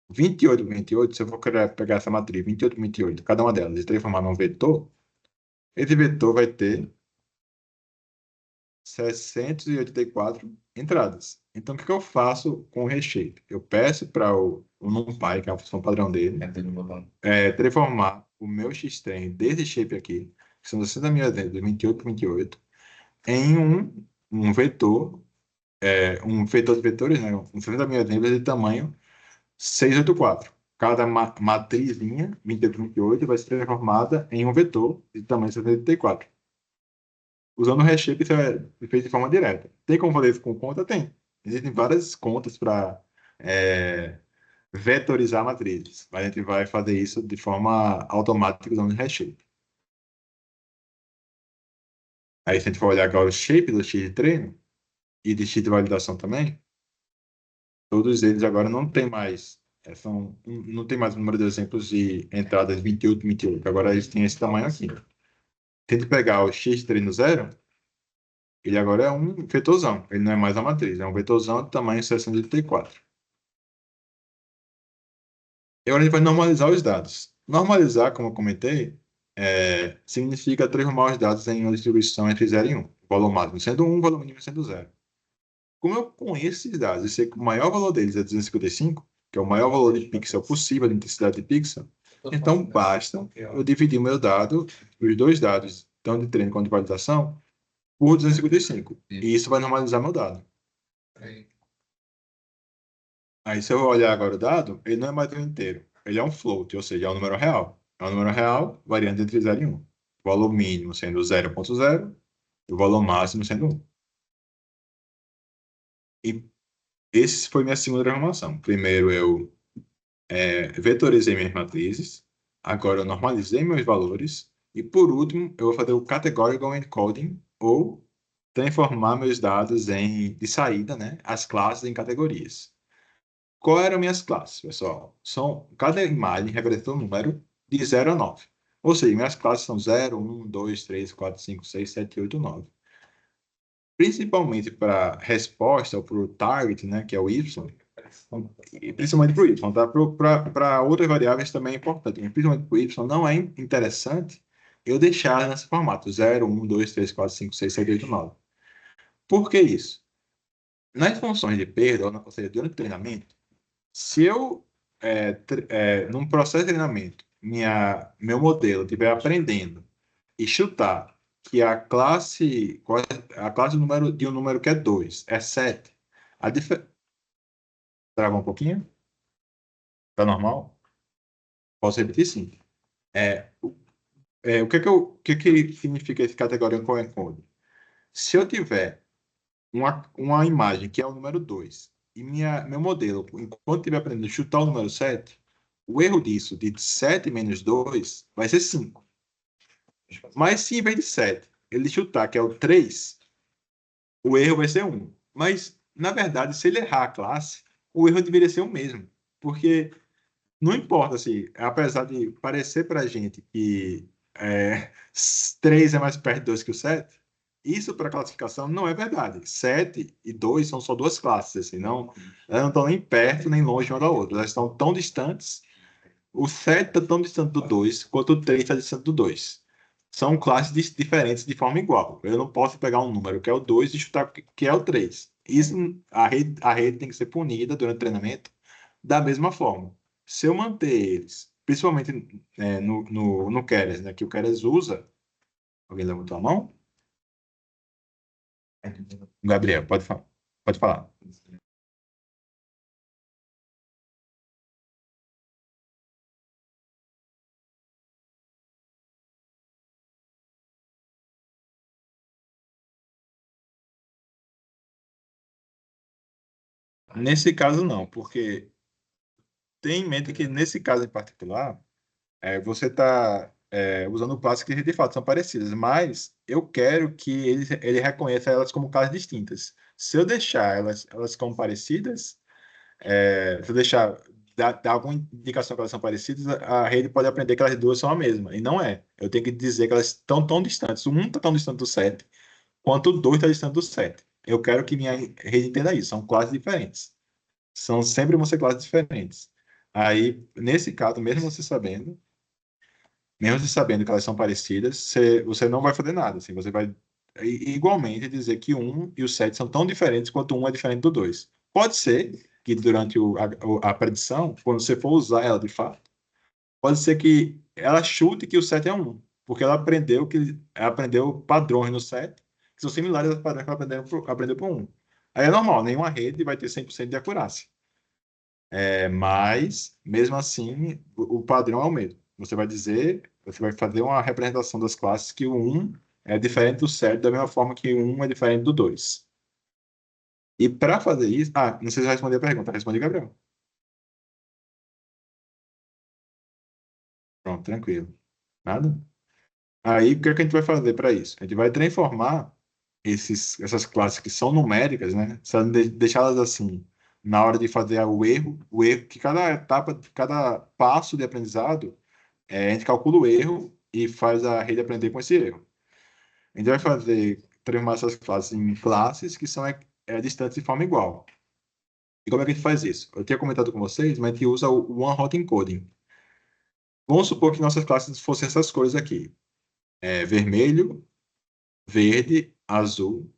28, 28, se eu for querer pegar essa matriz, 28, 28, cada uma delas, e transformar num vetor, esse vetor vai ter 684 entradas. Então, o que eu faço com o reshape? Eu peço para o NumPy, que é a função padrão dele, transformar o meu X-Train desse shape aqui, que são 60.000 exemplos, 28 por 28, em um vetor, um vetor de vetores, né? Um 60.000 exemplos de tamanho 684. Cada matrizinha, 28 por 28, vai ser transformada em um vetor de tamanho 64. Usando o reshape, isso é feito de forma direta. Tem como fazer isso com conta? Tem. Existem várias contas para é, vetorizar matrizes. Mas a gente vai fazer isso de forma automática usando Redshape. Aí, se a gente for olhar agora o shape do X de treino e de X de validação também, todos eles agora não tem mais, não tem mais o número de exemplos de entradas 28, 28. Agora eles têm esse tamanho aqui. Tenta pegar o X de treino zero, ele agora é um vetorzão. Ele não é mais a matriz, é um vetorzão de tamanho 684. E agora a gente vai normalizar os dados. Normalizar, como eu comentei, significa transformar os dados em uma distribuição entre 0 e 1. Valor máximo sendo 1, valor mínimo sendo 0. Como eu conheço esses dados e sei que o maior valor deles é 255, que é o maior valor de pixel possível, de intensidade de pixel, então basta eu dividir meu dado, os dois dados, tanto de treino quanto de validação, por 255. E isso vai normalizar meu dado. Aí, se eu olhar agora o dado, ele não é mais um inteiro. Ele é um float, ou seja, é um número real. É um número real variando entre 0 e 1. O valor mínimo sendo 0,0 e o valor máximo sendo 1. E esse foi minha segunda transformação. Primeiro, eu vetorizei minhas matrizes. Agora, eu normalizei meus valores. E, por último, eu vou fazer o categorical encoding, ou transformar meus dados de saída, né, as classes em categorias. Qual eram minhas classes, pessoal? Cada imagem representa um número de 0 a 9. Ou seja, minhas classes são 0, 1, 2, 3, 4, 5, 6, 7, 8, 9. Principalmente para resposta ou para o target, né, que é o Y, e principalmente para o Y, tá? Para outras variáveis também é importante, mas principalmente para o Y não é interessante eu deixar nesse formato 0, 1, 2, 3, 4, 5, 6, 7, 8, 9. Por que isso? Nas funções de perda, ou seja, durante o treinamento, se eu, num processo de treinamento, meu modelo estiver aprendendo e chutar que a classe de um número que é 2 é 7, a diferença. Trava um pouquinho? Tá normal? Posso repetir sim. É, o que que significa esse categoria encode? Se eu tiver uma imagem que é o número 2 e meu modelo, enquanto estiver aprendendo a chutar o número 7, o erro disso, de 7 menos 2, vai ser 5. Mas se em vez de 7 ele chutar que é o 3, o erro vai ser 1. Mas, na verdade, se ele errar a classe, o erro deveria ser o mesmo. Porque não importa se, apesar de parecer para a gente que é, 3 é mais perto de 2 que o 7, isso para classificação não é verdade. 7 e 2 são só duas classes, assim, elas não estão nem perto nem longe uma da outra. Elas estão tão distantes. O 7 está tão distante do 2 quanto o 3 está distante do 2. São classes diferentes de forma igual. Eu não posso pegar um número que é o 2 e chutar que é o 3. Isso, a rede tem que ser punida durante o treinamento da mesma forma. Se eu manter eles, principalmente no Keras, né, que o Keras usa. Alguém levantou a mão? Gabriel, pode falar. Pode falar. Nesse caso, não, porque tem em mente que nesse caso em particular, você está usando classes que de fato são parecidas, mas eu quero que ele reconheça elas como classes distintas. Se eu deixar elas como parecidas, se eu deixar dar alguma indicação que elas são parecidas, a rede pode aprender que elas duas são a mesma. E não é. Eu tenho que dizer que elas estão tão distantes. Um está tão distante do 7, quanto o 2 está distante do 7. Eu quero que minha rede entenda isso. São classes diferentes. Sempre vão ser classes diferentes. Aí, nesse caso, mesmo você sabendo que elas são parecidas, você não vai fazer nada. Assim, você vai igualmente dizer que o 1 e o 7 são tão diferentes quanto o 1 é diferente do 2. Pode ser que durante a predição, quando você for usar ela de fato, pode ser que ela chute que o 7 é 1, porque ela aprendeu padrões no 7 que são similares aos padrões que ela aprendeu para o 1. Aí é normal, nenhuma rede vai ter 100% de acurácia. Mas, mesmo assim, o padrão é o mesmo. Você vai fazer uma representação das classes que o um é diferente do 7 da mesma forma que o 1 é diferente do 2. E para fazer isso... Ah, não sei se eu respondi a pergunta. Respondi, Gabriel. Pronto, tranquilo. Nada? Aí, o que é que a gente vai fazer para isso? A gente vai transformar essas classes que são numéricas, né? Se deixá-las assim, na hora de fazer o erro que cada etapa, cada passo de aprendizado, a gente calcula o erro e faz a rede aprender com esse erro. A gente vai transformar essas classes em classes que são distantes de forma igual. E como é que a gente faz isso? Eu tinha comentado com vocês, mas a gente usa o One-Hot Encoding. Vamos supor que nossas classes fossem essas cores aqui. Vermelho, verde, azul.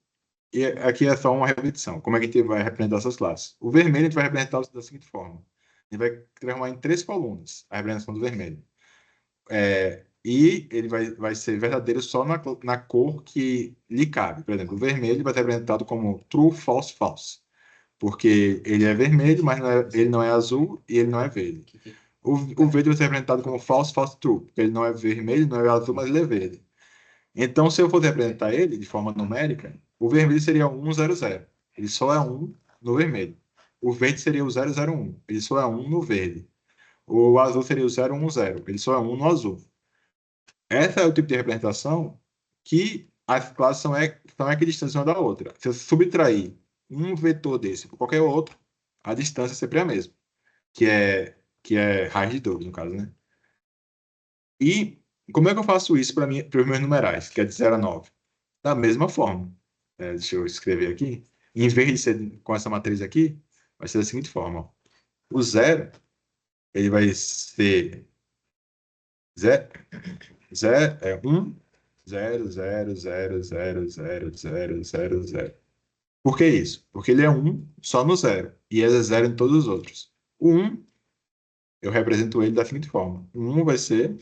E aqui é só uma repetição. Como é que a gente vai representar essas classes? O vermelho a gente vai representar da seguinte forma. A gente vai transformar em três colunas a representação do vermelho. E ele vai ser verdadeiro só na cor que lhe cabe. Por exemplo, o vermelho vai ser representado como true, false, false. Porque ele é vermelho, mas ele não é azul e ele não é verde. O verde vai ser representado como false, false, true. Porque ele não é vermelho, não é azul, mas ele é verde. Então, se eu for representar ele de forma numérica, o vermelho seria 100. Ele só é 1 no vermelho. O verde seria o 001. Ele só é 1 no verde. O azul seria o 010. Ele só é 1 no azul. Essa é o tipo de representação que as classes são equidistâncias uma da outra. Se eu subtrair um vetor desse por qualquer outro, a distância é sempre a mesma, que é raiz de 2, no caso, né? E como é que eu faço isso para os meus numerais, que é de 0 a 9? Da mesma forma. Deixa eu escrever aqui. Em vez de ser com essa matriz aqui, vai ser da seguinte forma. Ó. O zero, ele vai ser zero, zero, 1, 0, 0, 0, 0, 0, 0, 0, 0. Por que isso? Porque ele é 1 só no zero. E ele é 0 em todos os outros. O 1, eu represento ele da seguinte forma. O 1 vai ser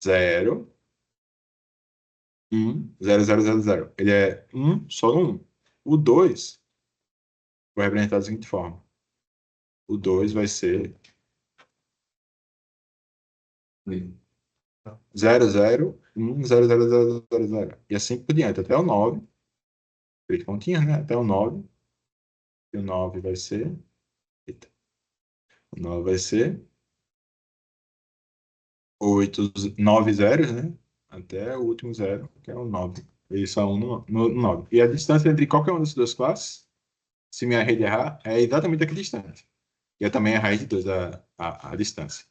0, 1, 0, 0, 0, 0. Ele é 1 só no 1. O 2 vai representar da seguinte forma. O 2 vai ser 0, 0, 1, 0, 0, 0, 0, 0. E assim por diante, até o 9. Três pontinhas, né? Até o 9. E o 9 vai ser. Eita, o 9 vai ser 8, 9 zeros, né? Até o último zero, que é o 9. Ele só um no 9. E a distância entre qualquer uma dessas duas classes, se minha rede errar, é exatamente aqui distante. E é também a raiz de 2, a distância.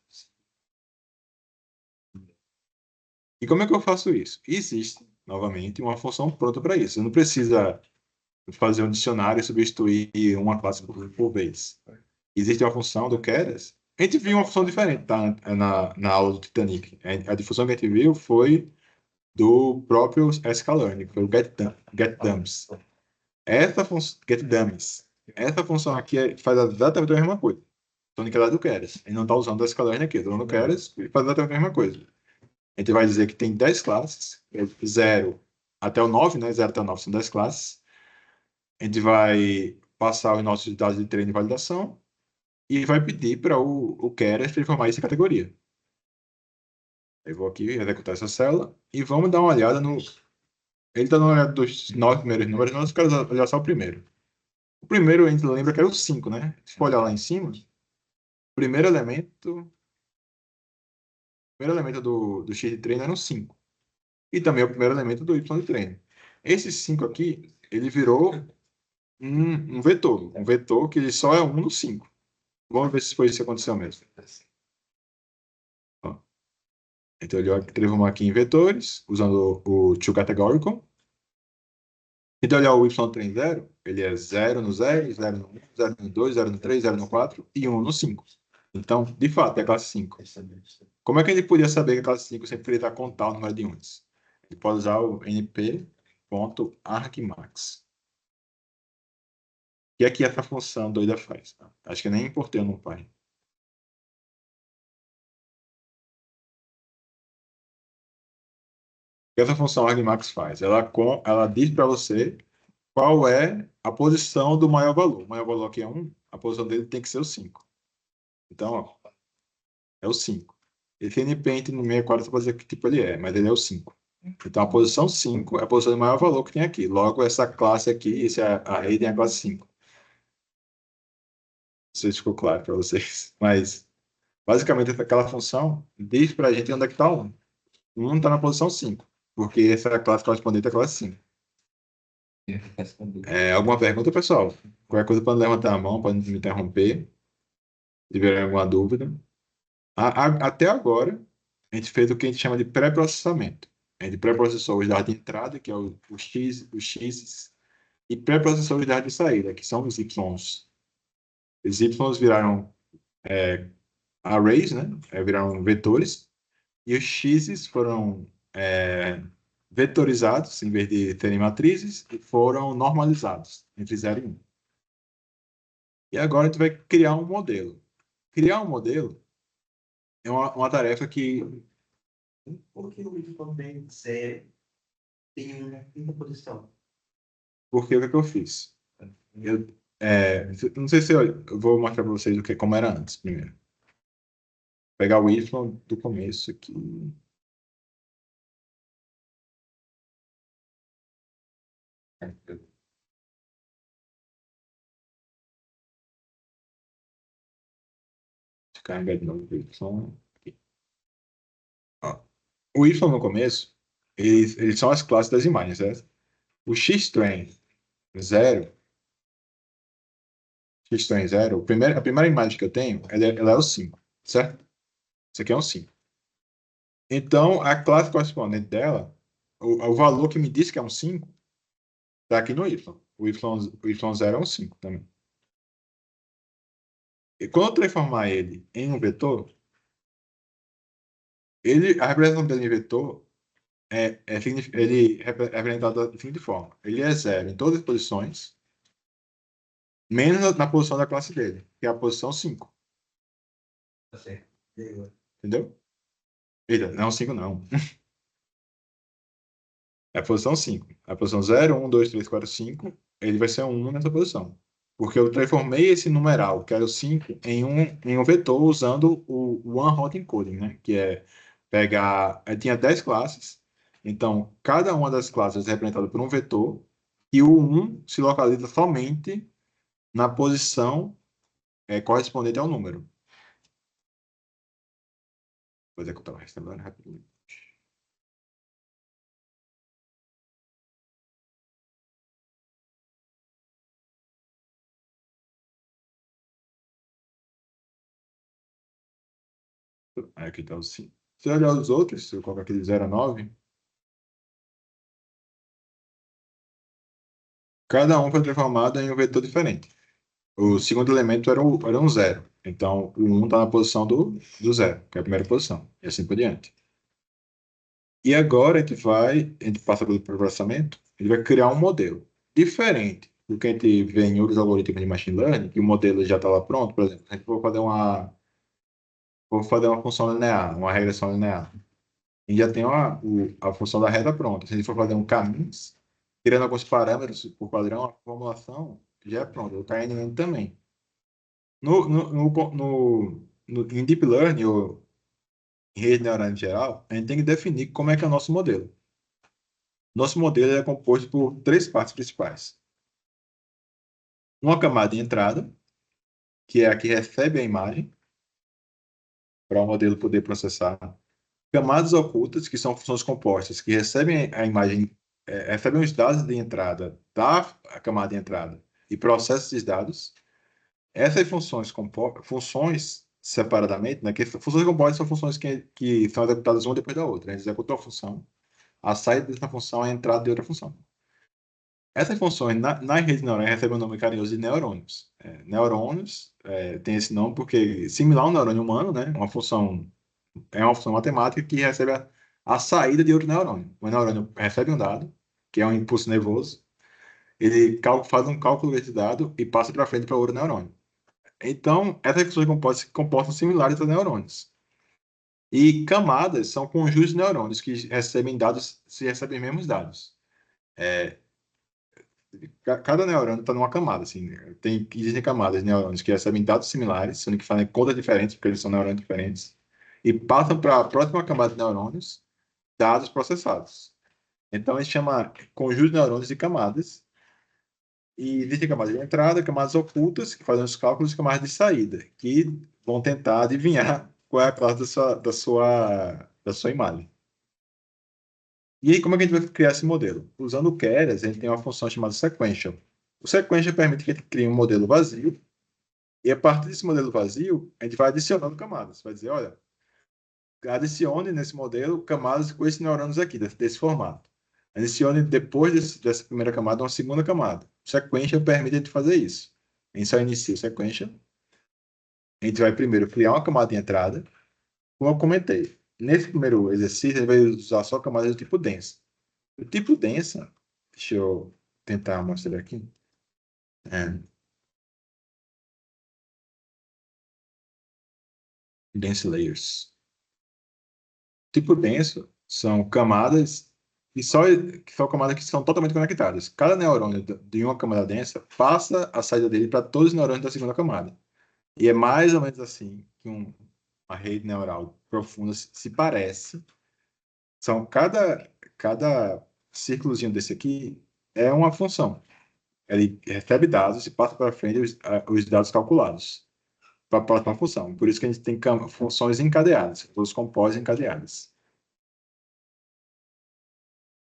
E como é que eu faço isso? Existe, novamente, uma função pronta para isso. Você não precisa fazer um dicionário e substituir uma classe por vez. Existe uma função do Keras. A gente viu uma função diferente, tá? Na aula do Titanic. A difusão que a gente viu foi do próprio sklearn, que foi o getDumps. Essa função, getDummies. Essa função aqui faz exatamente a mesma coisa. Só que ela é do Keras. Ele não está usando o sklearn aqui, está usando o Keras e faz exatamente a mesma coisa. A gente vai dizer que tem 10 classes, 0 até o 9, né? 0 até o 9 são 10 classes. A gente vai passar os nossos dados de treino e validação e vai pedir para o Keras transformar isso em categoria. Eu vou aqui executar essa célula e vamos dar uma olhada no. Ele está dando uma olhada dos 9 primeiros números, nós queremos olhar só o primeiro. O primeiro a gente lembra que era o 5, né? Se for olhar lá em cima, o primeiro elemento do X de treino era um 5. E também é o primeiro elemento do Y de treino. Esse 5 aqui, ele virou um vetor. Um vetor que ele só é 1 no 5. Vamos ver se foi isso que aconteceu mesmo. Ó, então, ele transformou aqui em vetores, usando o toCategorical. Então, olhar o y zero, ele é 0 no 0, 0 no 1, 0 no 2, 0 no 3, 0 no 4 e 1 no 5. Então, de fato, é a classe 5. Como é que ele podia saber que a classe 5 sempre iria contar o número de units? Ele pode usar o np.argmax. E aqui essa função doida faz. Tá? Acho que nem importei no pai. O que essa função argmax faz? Ela diz para você qual é a posição do maior valor. O maior valor aqui é 1, a posição dele tem que ser o 5. Então, ó, é o 5. Esse NP no 64 você pode dizer que tipo ele é, mas ele é o 5. Então, a posição 5 é a posição de maior valor que tem aqui. Logo, essa classe aqui, esse array tem a classe 5. Não sei se ficou claro para vocês. Mas, basicamente, aquela função diz para a gente onde é que está o 1. O 1 está na posição 5, porque essa é a classe correspondente à classe 5. Alguma pergunta, pessoal? Qualquer coisa pode levantar a mão, pode me interromper, se tiver alguma dúvida. Até agora, a gente fez o que a gente chama de pré-processamento. A gente pré-processou os dados de entrada, que é o X, os X, e pré-processou os dados de saída, que são os Ys. Os Ys viraram arrays, né? Viraram vetores, e os X's foram vetorizados, em vez de terem matrizes, e foram normalizados entre 0 e 1. E agora a gente vai criar um modelo. Criar um modelo é uma tarefa que... Por que o Y também tem uma quinta posição? Porque o que é que eu fiz? Eu, não sei se eu vou mostrar para vocês como era antes, primeiro. Vou pegar o Y do começo aqui. Carregar de novo o Y. Aqui. Ó, o Y no começo, eles são as classes das imagens, certo? O X-Train 0, X-Train 0, a primeira imagem que eu tenho, ela é o 5, certo? Isso aqui é um 5. Então, a classe correspondente dela, o valor que me diz que é um 5, está aqui no Y. O Y0 é um 5 também. E quando eu transformar ele em um vetor, a representação dele em vetor ele é representado da seguinte forma. Ele é 0 em todas as posições, menos na posição da classe dele, que é a posição 5. Tá certo. Entendeu? Eita, não é um 5, não. É a posição 5. A posição 0, 1, 2, 3, 4, 5, ele vai ser um 1 nessa posição. Porque eu transformei esse numeral, que era o 5, em um vetor usando o One Hot Encoding, né? Que é pegar... tinha 10 classes, então cada uma das classes é representada por um vetor, e o 1 se localiza somente na posição correspondente ao número. Vou executar o restaurante rapidinho. Aí aqui está o 5. Se eu olhar os outros, se eu colocar aquele 0 a 9, cada um foi transformado em um vetor diferente. O segundo elemento era um 0. Então, o 1 está na posição do 0, que é a primeira posição. E assim por diante. E agora a gente passa pelo processamento, ele vai criar um modelo diferente do que a gente vê em outros algoritmos de machine learning, que o modelo já está lá pronto. Por exemplo, a gente vou fazer uma função linear, uma regressão linear. E já tem a função da reta pronta. Se a gente for fazer um caminho, tirando alguns parâmetros por padrão, a formulação já é pronta. O KNN também. Em Deep Learning, ou em rede neural em geral, a gente tem que definir como é que é o nosso modelo. Nosso modelo é composto por três partes principais. Uma camada de entrada, que é a que recebe a imagem, para o modelo poder processar. Camadas ocultas, que são funções compostas, que recebem a imagem, recebem os dados de entrada da camada de entrada e processam esses dados. Essas funções separadamente, né, que funções compostas são funções que são executadas uma depois da outra. A gente executa uma função, a saída dessa função é a entrada de outra função. Essas funções, na rede neural, recebem o nome carinhoso de neurônios. Neurônios tem esse nome porque, similar ao neurônio humano, né, é uma função matemática que recebe a saída de outro neurônio. O neurônio recebe um dado, que é um impulso nervoso, ele faz um cálculo desse dado e passa para frente para outro neurônio. Então, essas funções compostas se comportam similares a neurônios. E camadas são conjuntos de neurônios que recebem dados, se recebem os mesmos dados. Cada neurônio está numa camada, assim. Existem camadas de neurônios que recebem dados similares, sendo que fazem contas diferentes, porque eles são neurônios diferentes, e passam para a próxima camada de neurônios dados processados. Então, a gente chama conjunto de neurônios de camadas. E existem camadas de entrada, camadas ocultas, que fazem os cálculos, e camadas de saída, que vão tentar adivinhar qual é a classe da sua imagem. E aí, como é que a gente vai criar esse modelo? Usando o Keras, a gente tem uma função chamada sequential. O sequential permite que a gente crie um modelo vazio, e a partir desse modelo vazio, a gente vai adicionando camadas. Vai dizer, olha, adicione nesse modelo camadas com esses neurônios aqui, desse formato. Adicione depois dessa primeira camada uma segunda camada. O sequential permite a gente fazer isso. A gente só inicia o sequential. A gente vai primeiro criar uma camada de entrada, como eu comentei. Nesse primeiro exercício, a gente vai usar só camadas do tipo densa. O tipo densa, deixa eu tentar mostrar aqui. É, dense layers. Tipo denso são camadas que são camadas que são totalmente conectadas. Cada neurônio de uma camada densa passa a saída dele para todos os neurônios da segunda camada. E é mais ou menos assim que uma rede neural profunda se parece. São cada círculozinho desse aqui é uma função. Ele recebe dados e passa para frente os dados calculados para a próxima função. Por isso que a gente tem funções encadeadas, os compós encadeadas.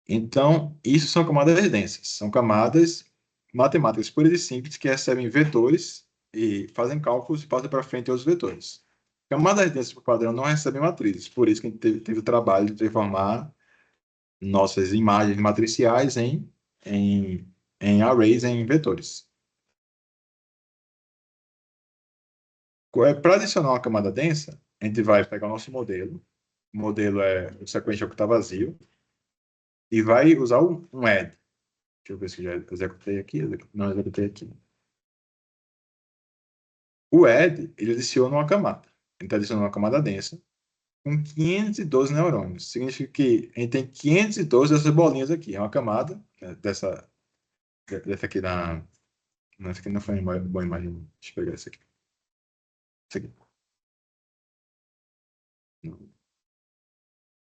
Então, isso são camadas densas. São camadas matemáticas puras e simples que recebem vetores e fazem cálculos e passam para frente os vetores. Camadas densas, por padrão, não recebem matrizes. Por isso que a gente teve o trabalho de transformar nossas imagens matriciais em, em arrays, em vetores. Para adicionar uma camada densa, a gente vai pegar o nosso modelo. O modelo é o sequential que está vazio. E vai usar um add. Deixa eu ver se já executei aqui. Não executei aqui. O add, ele adiciona uma camada. Ele está adicionando uma camada densa com 512 neurônios. Significa que a gente tem 512 dessas bolinhas aqui. É uma camada dessa aqui da... Não, essa aqui não foi uma boa imagem. Deixa eu pegar essa aqui. Essa aqui. Não.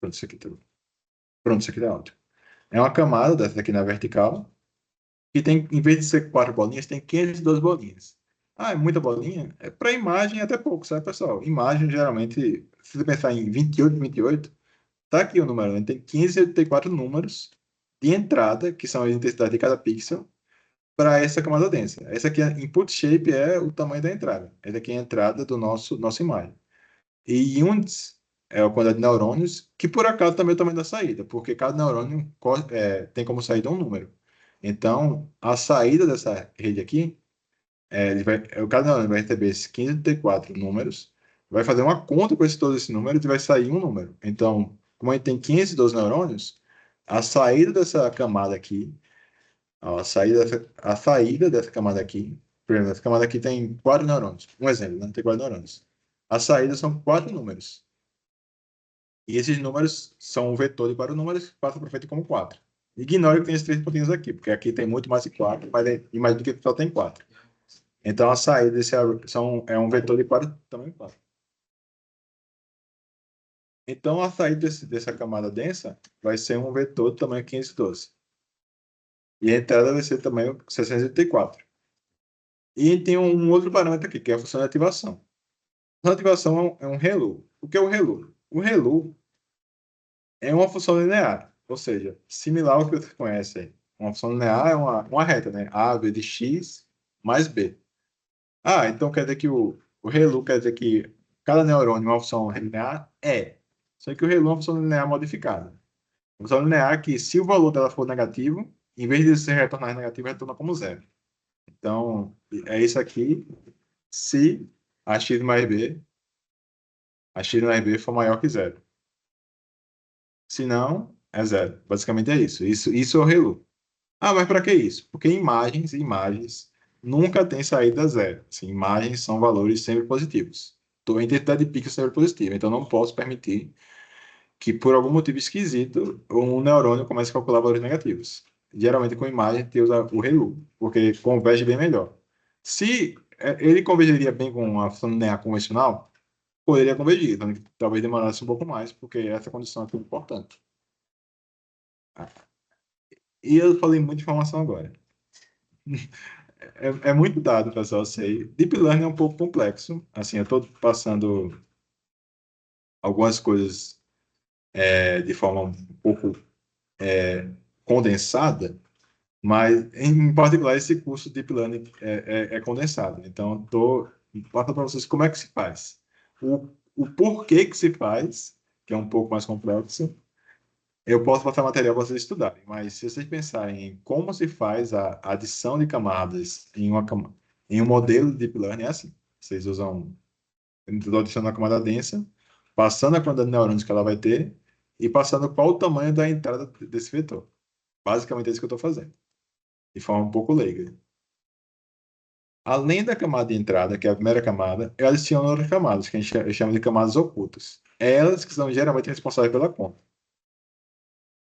Pronto, isso aqui tá... Pronto, isso aqui tá ótimo. É uma camada dessa daqui na vertical, que tem, em vez de ser 4 bolinhas, tem 512 bolinhas. Ah, é muita bolinha? É para imagem é até pouco, sabe, pessoal? Imagem, geralmente, se você pensar em 28, 28, tá aqui o número, né? Tem 584 números de entrada, que são as intensidades de cada pixel, para essa camada densa. Essa aqui, input shape, é o tamanho da entrada. Essa aqui é a entrada do nossa imagem. E units é a quantidade de neurônios, que por acaso também é o tamanho da saída, porque cada neurônio tem como saída um número. Então, a saída dessa rede aqui, cada neurônio vai receber esses 534 números, vai fazer uma conta com todos esses números e vai sair um número. Então, como a gente tem 512 neurônios, a saída dessa camada aqui, ó, a saída dessa camada aqui, por exemplo, essa camada aqui tem 4 neurônios. Um exemplo, né? Tem 4 neurônios. A saída são 4 números. E esses números são um vetor de 4 números que passa para frente como 4. Ignore que tem esses 3 pontinhos aqui, porque aqui tem muito mais que 4, mas imagina que só tem 4. Então, a saída é um vetor de 4 também 4. Então, a saída dessa camada densa vai ser um vetor do tamanho 512. E a entrada vai ser também o 684. E tem um outro parâmetro aqui, que é a função de ativação. A função de ativação é um ReLU. O que é o ReLU? O ReLU é uma função linear, ou seja, similar ao que você conhece aí. Uma função linear é uma reta, né? A vezes x mais b. Ah, então quer dizer que o ReLU quer dizer que cada neurônio é uma função linear? É. Só que o ReLU é uma função linear modificada. Uma função linear que, se o valor dela for negativo, em vez de ser retornar negativo, retorna como zero. Então, é isso aqui se a x mais b, a x mais b for maior que zero. Se não, é zero. Basicamente é isso. Isso é o ReLU. Ah, mas para que isso? Porque imagens nunca tem saída zero. Assim, imagens são valores sempre positivos. A intensidade de pixel é sempre positiva, então não posso permitir que, por algum motivo esquisito, um neurônio comece a calcular valores negativos. Geralmente, com imagem, tem usa o ReLU, porque converge bem melhor. Se ele convergeria bem com uma função linear convencional, poderia convergir, então, talvez demorasse um pouco mais, porque essa condição é muito importante. E eu falei muita informação agora. É muito dado, pessoal, eu sei. Deep Learning é um pouco complexo. Assim, eu estou passando algumas coisas de forma um pouco condensada, mas, em particular, esse curso de Deep Learning é condensado. Então, estou passando para vocês como é que se faz. O porquê que se faz, que é um pouco mais complexo, eu posso passar material para vocês estudarem, mas se vocês pensarem em como se faz a adição de camadas em um modelo de Deep Learning, é assim. Vocês usam, estou adicionando a camada densa, passando a quantidade de neurônios que ela vai ter e passando qual o tamanho da entrada desse vetor. Basicamente é isso que eu estou fazendo, de forma um pouco leiga. Além da camada de entrada, que é a primeira camada, eu adiciono outras camadas, que a gente chama de camadas ocultas. Elas que são geralmente responsáveis pela conta.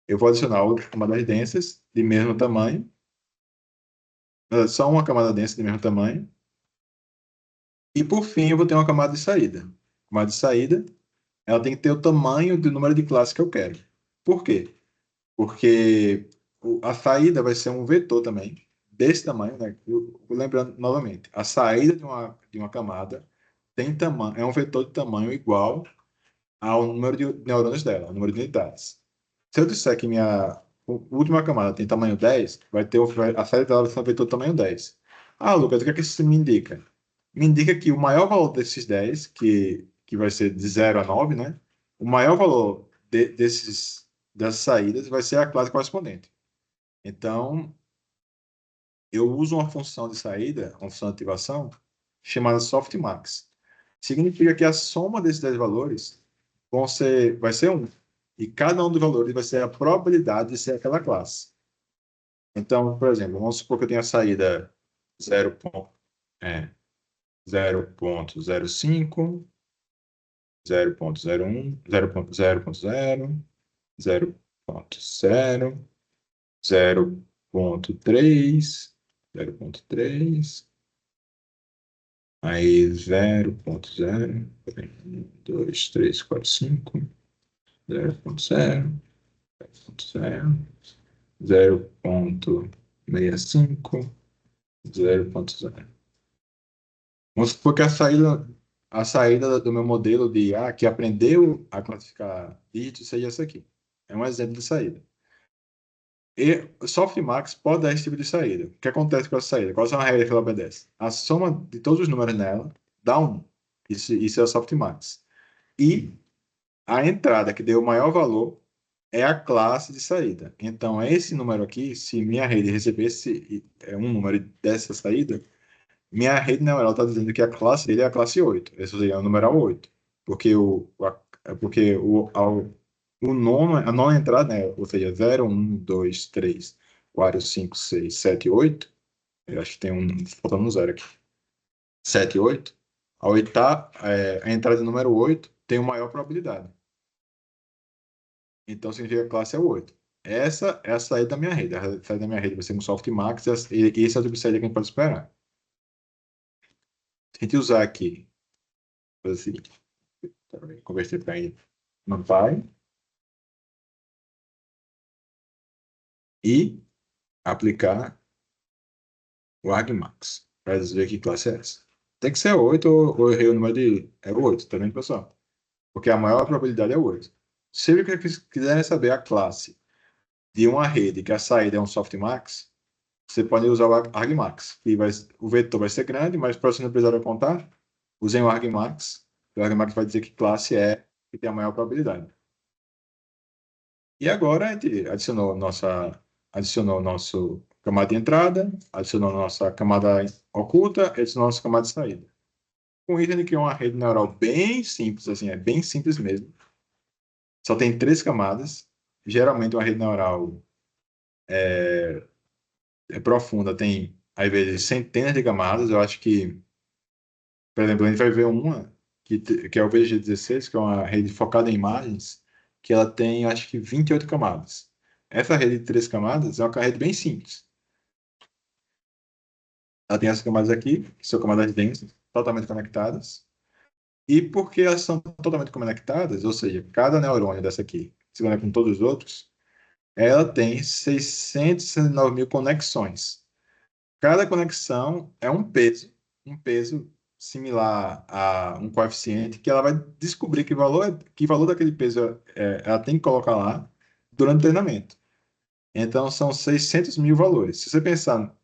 Eu vou adicionar outras camadas densas de mesmo tamanho, só uma camada densa de mesmo tamanho. E por fim, eu vou ter uma camada de saída. A camada de saída, ela tem que ter o tamanho do número de classes que eu quero. Por quê? Porque a saída vai ser um vetor também, desse tamanho, né? Lembrando novamente, a saída de uma camada tem tamanho, é um vetor de tamanho igual ao número de neurônios dela, ao número de unidades. Se eu disser que minha última camada tem tamanho 10, a saída dela vai ser um vetor de tamanho 10. Ah, Lucas, o que é que isso me indica? Me indica que o maior valor desses 10, que vai ser de 0 a 9, né? O maior valor dessas saídas vai ser a classe correspondente. Então, eu uso uma função de saída, uma função de ativação, chamada softmax. Significa que a soma desses 10 valores vai ser 1. E cada um dos valores vai ser a probabilidade de ser aquela classe. Então, por exemplo, vamos supor que eu tenha a saída 0, é, 0.05, 0.01, 0.0.0, 0.0, 0.3, 0.3, aí 0.0, 2, 3, 4, 5, 0.0, 0.0, 0.65, 0.0. Vamos supor que a saída do meu modelo de IA, que aprendeu a classificar dígitos, seja essa aqui. É um exemplo de saída. E o softmax pode dar esse tipo de saída. O que acontece com essa saída? Qual são as regras que ela obedece? A soma de todos os números nela dá 1. Isso é o softmax. E a entrada que deu o maior valor é a classe de saída. Então, esse número aqui, se minha rede recebesse um número dessa saída, minha rede neural está dizendo que a classe dele é a classe 8. Esse seria o numeral 8. Porque a nona entrada, né? Ou seja, 0, 1, 2, 3, 4, 5, 6, 7, 8. Eu acho que tem faltando um zero aqui. 7, 8. A entrada número 8 tem uma maior probabilidade. Então, significa que a classe é o 8. Essa é a saída da minha rede. A saída da minha rede vai ser um softmax e esse é o tipo de saída que a gente pode esperar. Se a gente usar aqui, fazer o seguinte, converter para NumPy e aplicar o argmax para dizer que classe é essa. Tem que ser 8 ou eu errei o número de... É o 8, tá vendo, pessoal? Porque a maior probabilidade é o 8. Se vocês quiserem saber a classe de uma rede que a saída é um softmax, você pode usar o argmax. O vetor vai ser grande, mas para você não precisar apontar, usem o argmax. O argmax vai dizer que classe é que tem a maior probabilidade. E agora a gente adicionou nosso camada de entrada, adicionou nossa camada oculta, adicionou nossa camada de saída. Com isso, ele criou uma rede neural bem simples, assim, é bem simples mesmo. Só tem 3 camadas. Geralmente, uma rede neural é profunda, tem, às vezes, centenas de camadas. Eu acho que, por exemplo, a gente vai ver uma que é o VG16, que é uma rede focada em imagens, que ela tem, acho que, 28 camadas. Essa rede de 3 camadas é uma rede bem simples. Ela tem essas camadas aqui, que são camadas densas, totalmente conectadas. E porque elas são totalmente conectadas, ou seja, cada neurônio dessa aqui se conecta com todos os outros, ela tem 669 mil conexões. Cada conexão é um peso similar a um coeficiente que ela vai descobrir que valor daquele peso ela tem que colocar lá durante o treinamento. Então, são 600 mil valores. Se você pensar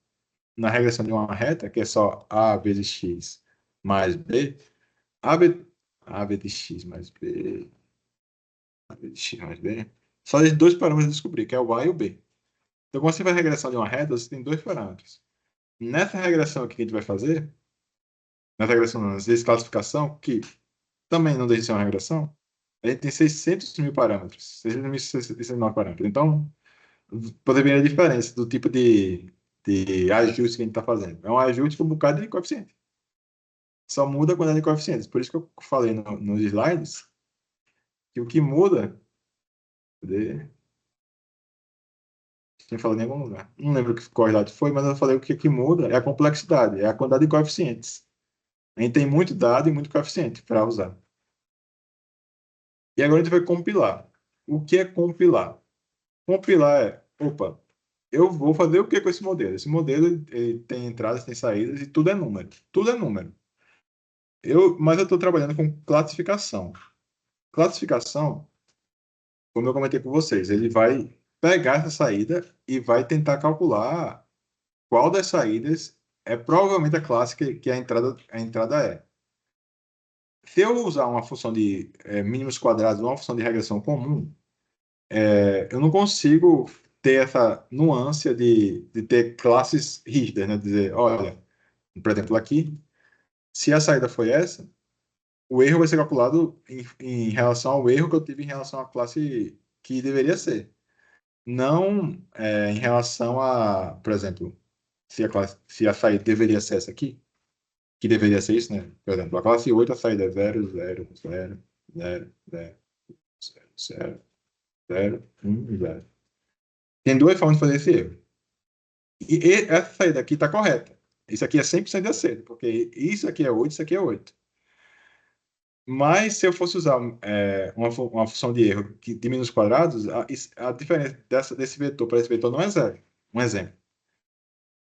na regressão de uma reta, que é só A vezes X mais B, AB, AB de X mais B, AB de X mais B, só tem dois parâmetros a descobrir, que é o A e o B. Então, quando você faz a regressão de uma reta, você tem dois parâmetros. Nessa regressão aqui que a gente vai fazer, nessa regressão, não, nessa desclassificação, que também não deixa de ser uma regressão, a gente tem 600 mil parâmetros, 669 parâmetros. Então, poder ver a diferença do tipo de ajuste que a gente está fazendo. É um ajuste com um bocado de coeficiente. Só muda a quantidade de coeficientes. Por isso que eu falei nos slides que o que muda. Cadê? Tinha falado em algum lugar. Não lembro qual slide foi, mas eu falei o que muda é a complexidade, é a quantidade de coeficientes. A gente tem muito dado e muito coeficiente para usar. E agora a gente vai compilar. O que é compilar? Compilar opa, eu vou fazer o que com esse modelo? Esse modelo ele tem entradas, tem saídas e tudo é número. Tudo é número. Mas eu estou trabalhando com classificação. Classificação, como eu comentei com vocês, ele vai pegar essa saída e vai tentar calcular qual das saídas é provavelmente a classe que a entrada é. Se eu usar uma função de mínimos quadrados, uma função de regressão comum, eu não consigo ter essa nuance de ter classes rígidas, né? Dizer, olha, por exemplo, aqui, se a saída foi essa, o erro vai ser calculado em relação ao erro que eu tive em relação à classe que deveria ser. Não em relação a, por exemplo, se a saída deveria ser essa aqui, que deveria ser isso, né? Por exemplo, a classe 8 a saída é 0, 0, 0, 0, 0, 0, 0, 1, 0. Tem duas formas de fazer esse erro. E essa saída aqui está correta. Isso aqui é 100% de acerto, porque isso aqui é 8, isso aqui é 8. Mas se eu fosse usar uma função de erro de mínus quadrados, a diferença desse vetor para esse vetor não é zero. Um exemplo.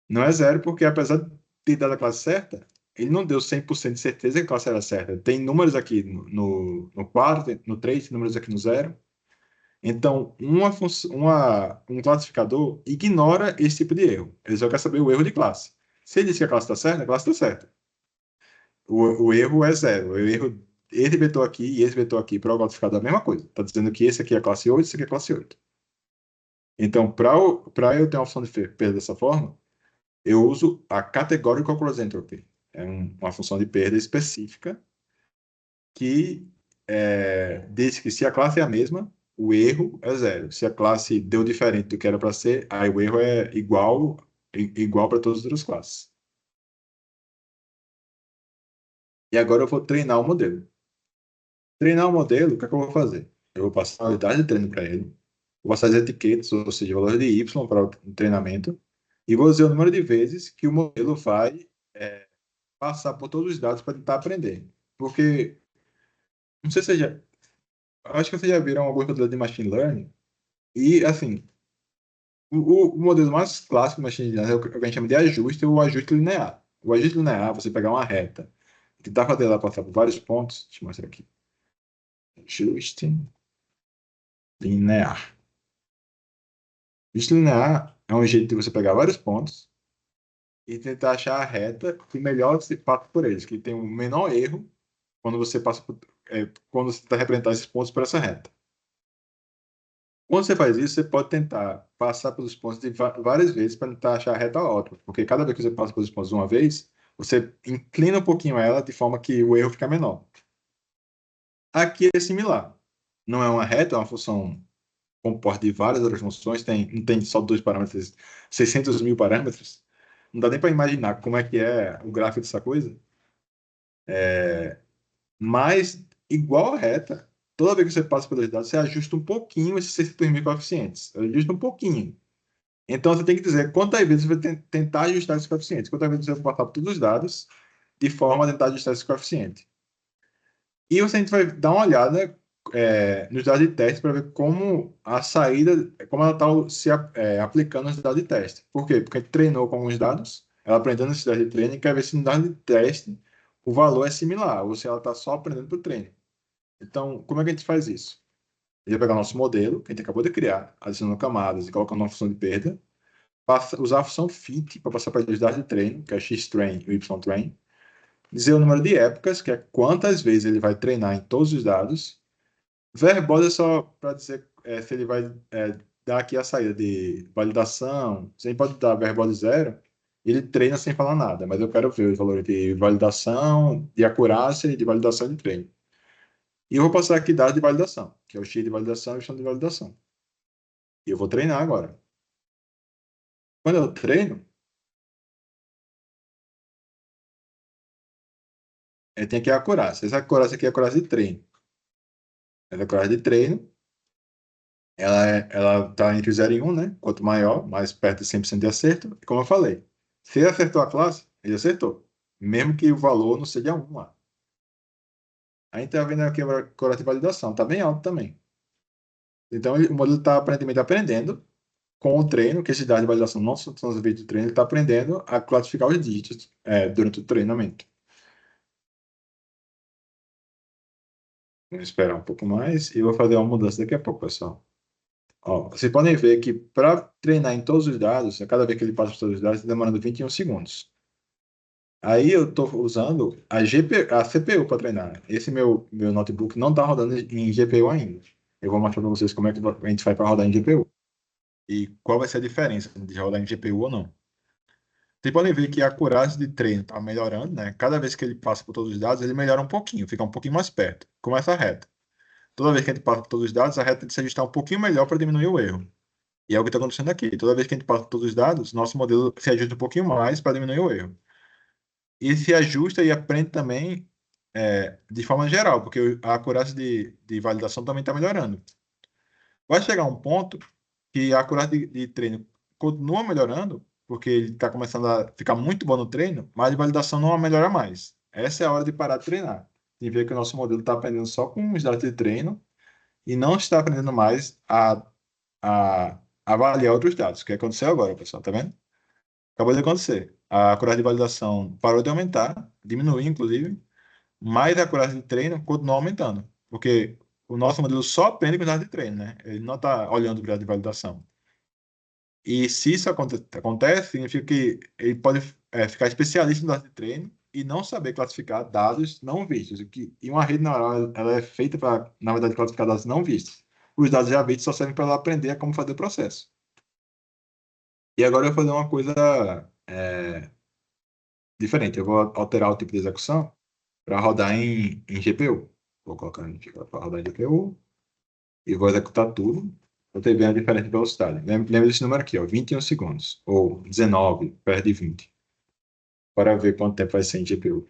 Não é zero porque, apesar de ter dado a classe certa, ele não deu 100% de certeza que a classe era certa. Tem números aqui no 4, no 3, tem números aqui no 0. Então, um classificador ignora esse tipo de erro. Ele só quer saber o erro de classe. Se ele diz que a classe está certa, a classe está certa. O erro é zero. O erro, esse vetor aqui e esse vetor aqui para o classificador é a mesma coisa. Está dizendo que esse aqui é a classe 8, esse aqui é a classe 8. Então, para eu ter uma função de perda dessa forma, eu uso a categorical cross entropy. É uma função de perda específica que diz que se a classe é a mesma, o erro é zero. Se a classe deu diferente do que era para ser, aí o erro é igual para todas as outras classes. E agora eu vou treinar o modelo. Treinar o modelo, o que é que eu vou fazer? Eu vou passar a unidade de treino para ele, vou passar as etiquetas, ou seja, valores de y para o treinamento, e vou dizer o número de vezes que o modelo vai passar por todos os dados para tentar aprender. Porque, não sei se você já, acho que vocês já viram alguns modelos de machine learning, e, assim, o modelo mais clássico de machine learning é o que a gente chama de ajuste ou ajuste linear. O ajuste linear, você pegar uma reta e tentar fazer ela passar por vários pontos, deixa eu mostrar aqui. Ajuste linear. Ajuste linear é um jeito de você pegar vários pontos e tentar achar a reta que melhor se passa por eles, que tem o menor erro quando você passa quando você está representando esses pontos por essa reta. Quando você faz isso, você pode tentar passar pelos pontos de várias vezes para tentar achar a reta ótima, porque cada vez que você passa pelos pontos uma vez, você inclina um pouquinho ela de forma que o erro fica menor. Aqui é similar. Não é uma reta, é uma função composta de várias outras funções, não tem só dois parâmetros, 600 mil parâmetros. Não dá nem para imaginar como é que é o gráfico dessa coisa. Mas, igual a reta, toda vez que você passa pelos dados, você ajusta um pouquinho esses 600 mil coeficientes. Ajusta um pouquinho. Então, você tem que dizer quantas vezes você vai tentar ajustar esses coeficientes. Quantas vezes você vai passar por todos os dados de forma a tentar ajustar esse coeficiente. E você, a gente vai dar uma olhada nos dados de teste para ver como a saída, como ela está aplicando nos dados de teste. Por quê? Porque a gente treinou com alguns dados, ela aprendeu nesses dados de treino e quer ver se no dado de teste o valor é similar, ou se ela está só aprendendo para o treino. Então, como é que a gente faz isso? A gente vai pegar o nosso modelo, que a gente acabou de criar, adicionando camadas e colocando uma função de perda, usar a função fit para passar para os dados de treino, que é xtrain e ytrain, dizer o número de épocas, que é quantas vezes ele vai treinar em todos os dados. Verbose é só para dizer se ele vai dar aqui a saída de validação. Você pode dar verbose zero, ele treina sem falar nada, mas eu quero ver os valores de validação, de acurácia e de validação de treino. E eu vou passar aqui dados de validação, que é o X de validação e o Y de validação. E eu vou treinar agora. Quando eu treino, tem aqui a acurácia. Essa acurácia aqui é a acurácia de treino. Essa acurácia de treino, ela está entre 0 e 1, né? Quanto maior, mais perto de 100% de acerto. E como eu falei, se ele acertou a classe, ele acertou. Mesmo que o valor não seja 1 lá. A gente está vendo aqui a acurácia de validação. Está bem alto também. Então, o modelo está aparentemente aprendendo com o treino, que esses dados de validação não são os vídeos do treino, ele está aprendendo a classificar os dígitos durante o treinamento. Vamos esperar um pouco mais e vou fazer uma mudança daqui a pouco, pessoal. Ó, vocês podem ver que para treinar em todos os dados, a cada vez que ele passa por todos os dados, está demorando 21 segundos. Aí eu estou usando a CPU para treinar. Esse meu notebook não está rodando em GPU ainda. Eu vou mostrar para vocês como é que a gente faz para rodar em GPU. E qual vai ser a diferença de rodar em GPU ou não. Vocês podem ver que a acurácia de treino está melhorando, né? Cada vez que ele passa por todos os dados, ele melhora um pouquinho, fica um pouquinho mais perto. Começa a reta. Toda vez que a gente passa por todos os dados, a reta tem que se ajustar um pouquinho melhor para diminuir o erro. E é o que está acontecendo aqui. Toda vez que a gente passa por todos os dados, nosso modelo se ajusta um pouquinho mais para diminuir o erro. E se ajusta e aprende também de forma geral, porque a acurácia de validação também está melhorando. Vai chegar um ponto que a acurácia de treino continua melhorando, porque ele está começando a ficar muito bom no treino, mas a validação não melhora mais. Essa é a hora de parar de treinar. E ver que o nosso modelo está aprendendo só com os dados de treino e não está aprendendo mais a avaliar outros dados. O que aconteceu agora, pessoal? Tá vendo? Acabou de acontecer. A acurácia de validação parou de aumentar, diminuiu, inclusive, mas a acurácia de treino continuou aumentando, porque o nosso modelo só aprende com os dados de treino, né? Ele não está olhando o grau de validação. E se isso acontece, significa que ele pode ficar especialista em dados de treino e não saber classificar dados não vistos. E uma rede neural ela é feita para, na verdade, classificar dados não vistos. Os dados já vistos só servem para ela aprender como fazer o processo. E agora eu vou fazer uma coisa é, diferente. Eu vou alterar o tipo de execução para rodar em GPU. Vou colocar para rodar em GPU e vou executar tudo. Para ter bem a diferença de velocidade. Lembra desse número aqui, ó, 21 segundos. Ou 19, perto de 20. Para ver quanto tempo vai ser em GPU.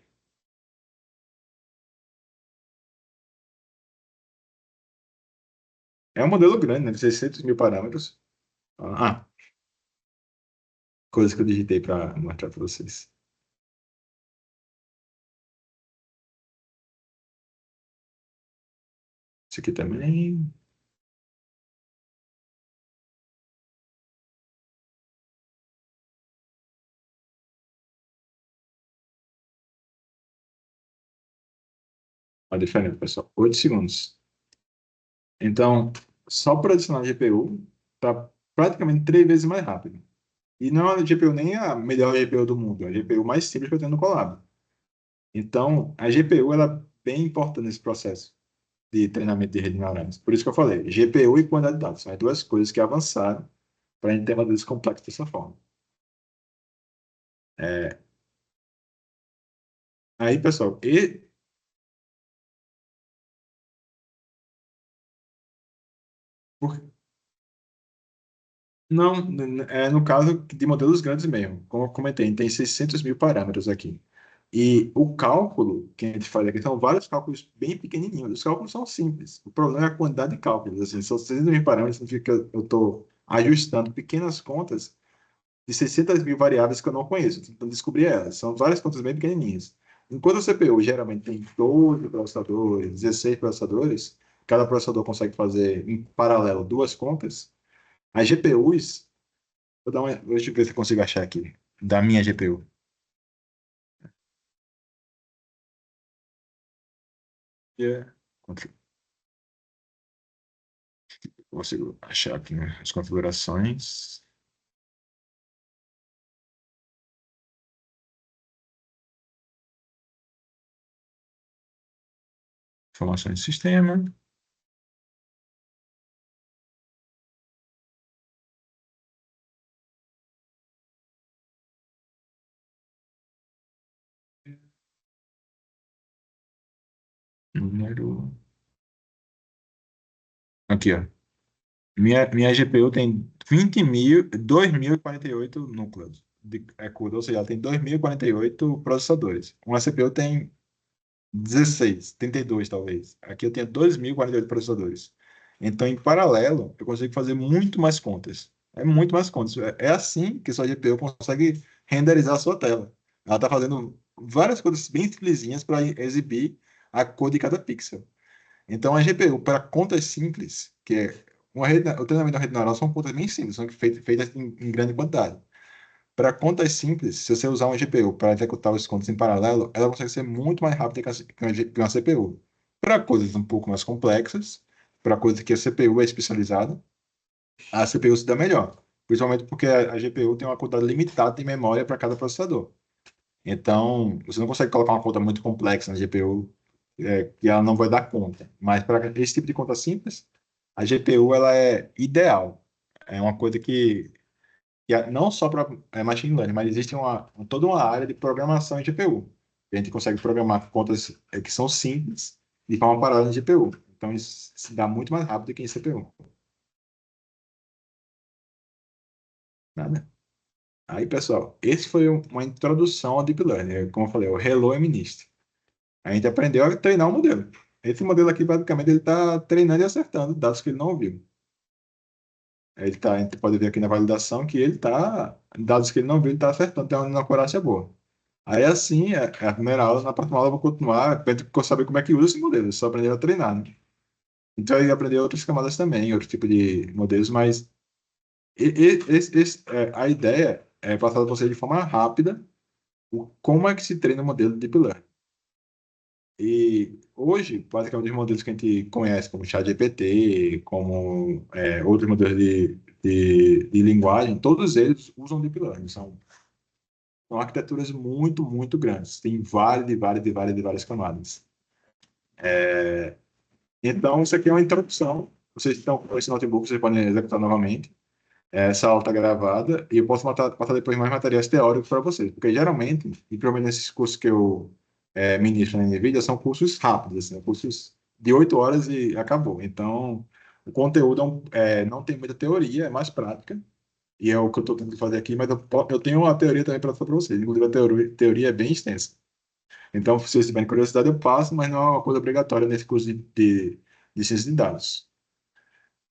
É um modelo grande, né? De 600 mil parâmetros. Coisa que eu digitei para mostrar para vocês. Isso aqui também. A diferença, pessoal. 8 segundos. Então, só para adicionar GPU, está praticamente 3 vezes mais rápido. E não é a GPU nem a melhor GPU do mundo, é a GPU mais simples que eu tenho no Colab. Então, a GPU ela é bem importante nesse processo de treinamento de rede neurais. Por isso que eu falei, GPU e quantidade de dados são as duas coisas que avançaram para a gente ter modelos complexos dessa forma. É, aí, pessoal, por- não, no caso de modelos grandes mesmo, como eu comentei, tem 600 mil parâmetros aqui. E o cálculo que a gente faz aqui são vários cálculos bem pequenininhos. Os cálculos são simples. O problema é a quantidade de cálculos. Assim, são 600 mil parâmetros, significa que eu estou ajustando pequenas contas de 600 mil variáveis que eu não conheço, tentando descobrir elas. São várias contas bem pequenininhas. Enquanto o CPU geralmente tem 12 processadores, 16 processadores, cada processador consegue fazer em paralelo duas contas, as GPUs, deixa eu ver se eu consigo achar aqui, da minha GPU. Yeah. Consigo achar aqui, né, as configurações. Informações do sistema. Número. Aqui, ó. Minha GPU tem 2.048 núcleos de CUDA, ou seja, ela tem 2.048 processadores. Uma CPU tem 16, 32 talvez. Aqui eu tenho 2.048 processadores. Então, em paralelo, eu consigo fazer muito mais contas. É muito mais contas. É assim que sua GPU consegue renderizar a sua tela. Ela está fazendo várias coisas bem simplesinhas para exibir a cor de cada pixel. Então, a GPU, para contas simples, que é o treinamento da rede neural são contas bem simples, são feitas em grande quantidade. Para contas simples, se você usar uma GPU para executar os contas em paralelo, ela consegue ser muito mais rápida que uma CPU. Para coisas um pouco mais complexas, para coisas que a CPU é especializada, a CPU se dá melhor. Principalmente porque a GPU tem uma quantidade limitada de memória para cada processador. Então, você não consegue colocar uma conta muito complexa na GPU, que ela não vai dar conta. Mas para esse tipo de conta simples, a GPU ela é ideal. É uma coisa que não só para machine learning, mas existe toda uma área de programação em GPU. A gente consegue programar contas que são simples de forma paralela em GPU. Então, isso se dá muito mais rápido que em CPU. Nada. Aí, pessoal, esse foi uma introdução ao Deep Learning. Como eu falei, o Hello MNIST. A gente aprendeu a treinar o modelo. Esse modelo aqui, basicamente, ele está treinando e acertando dados que ele não viu. A gente pode ver aqui na validação que ele está, dados que ele não viu, ele está acertando, tem uma acurácia boa. Aí, assim, é a primeira aula, na próxima aula eu vou continuar, para gente saber como é que usa esse modelo, só aprender a treinar, né? Então, ele aprender outras camadas também, outro tipo de modelos, mas a ideia é passar para você de forma rápida como é que se treina o modelo de Deep Learning. E hoje, basicamente, os modelos que a gente conhece, como ChatGPT, como outros modelos de linguagem, todos eles usam Deep Learning. São arquiteturas muito, muito grandes. Tem várias, e várias, e várias, e várias camadas. Então, isso aqui é uma introdução. Vocês estão com esse notebook, vocês podem executar novamente. Essa aula está gravada e eu posso passar depois mais materiais teóricos para vocês, porque geralmente, e provavelmente nesses cursos que eu ministro na NVIDIA, são cursos rápidos, assim, cursos de 8 horas e acabou. Então, o conteúdo não tem muita teoria, é mais prática, e é o que eu estou tentando fazer aqui, mas eu tenho uma teoria também para vocês, inclusive a teoria é bem extensa. Então, se vocês tiverem curiosidade, eu passo, mas não é uma coisa obrigatória nesse curso de ciência de dados.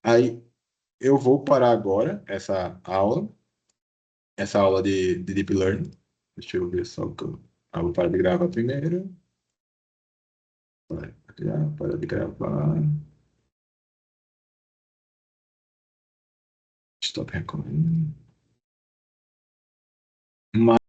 Aí, eu vou parar agora essa aula de Deep Learning. Deixa eu ver só que eu vou parar de gravar primeiro. Parar de gravar. Stop recording.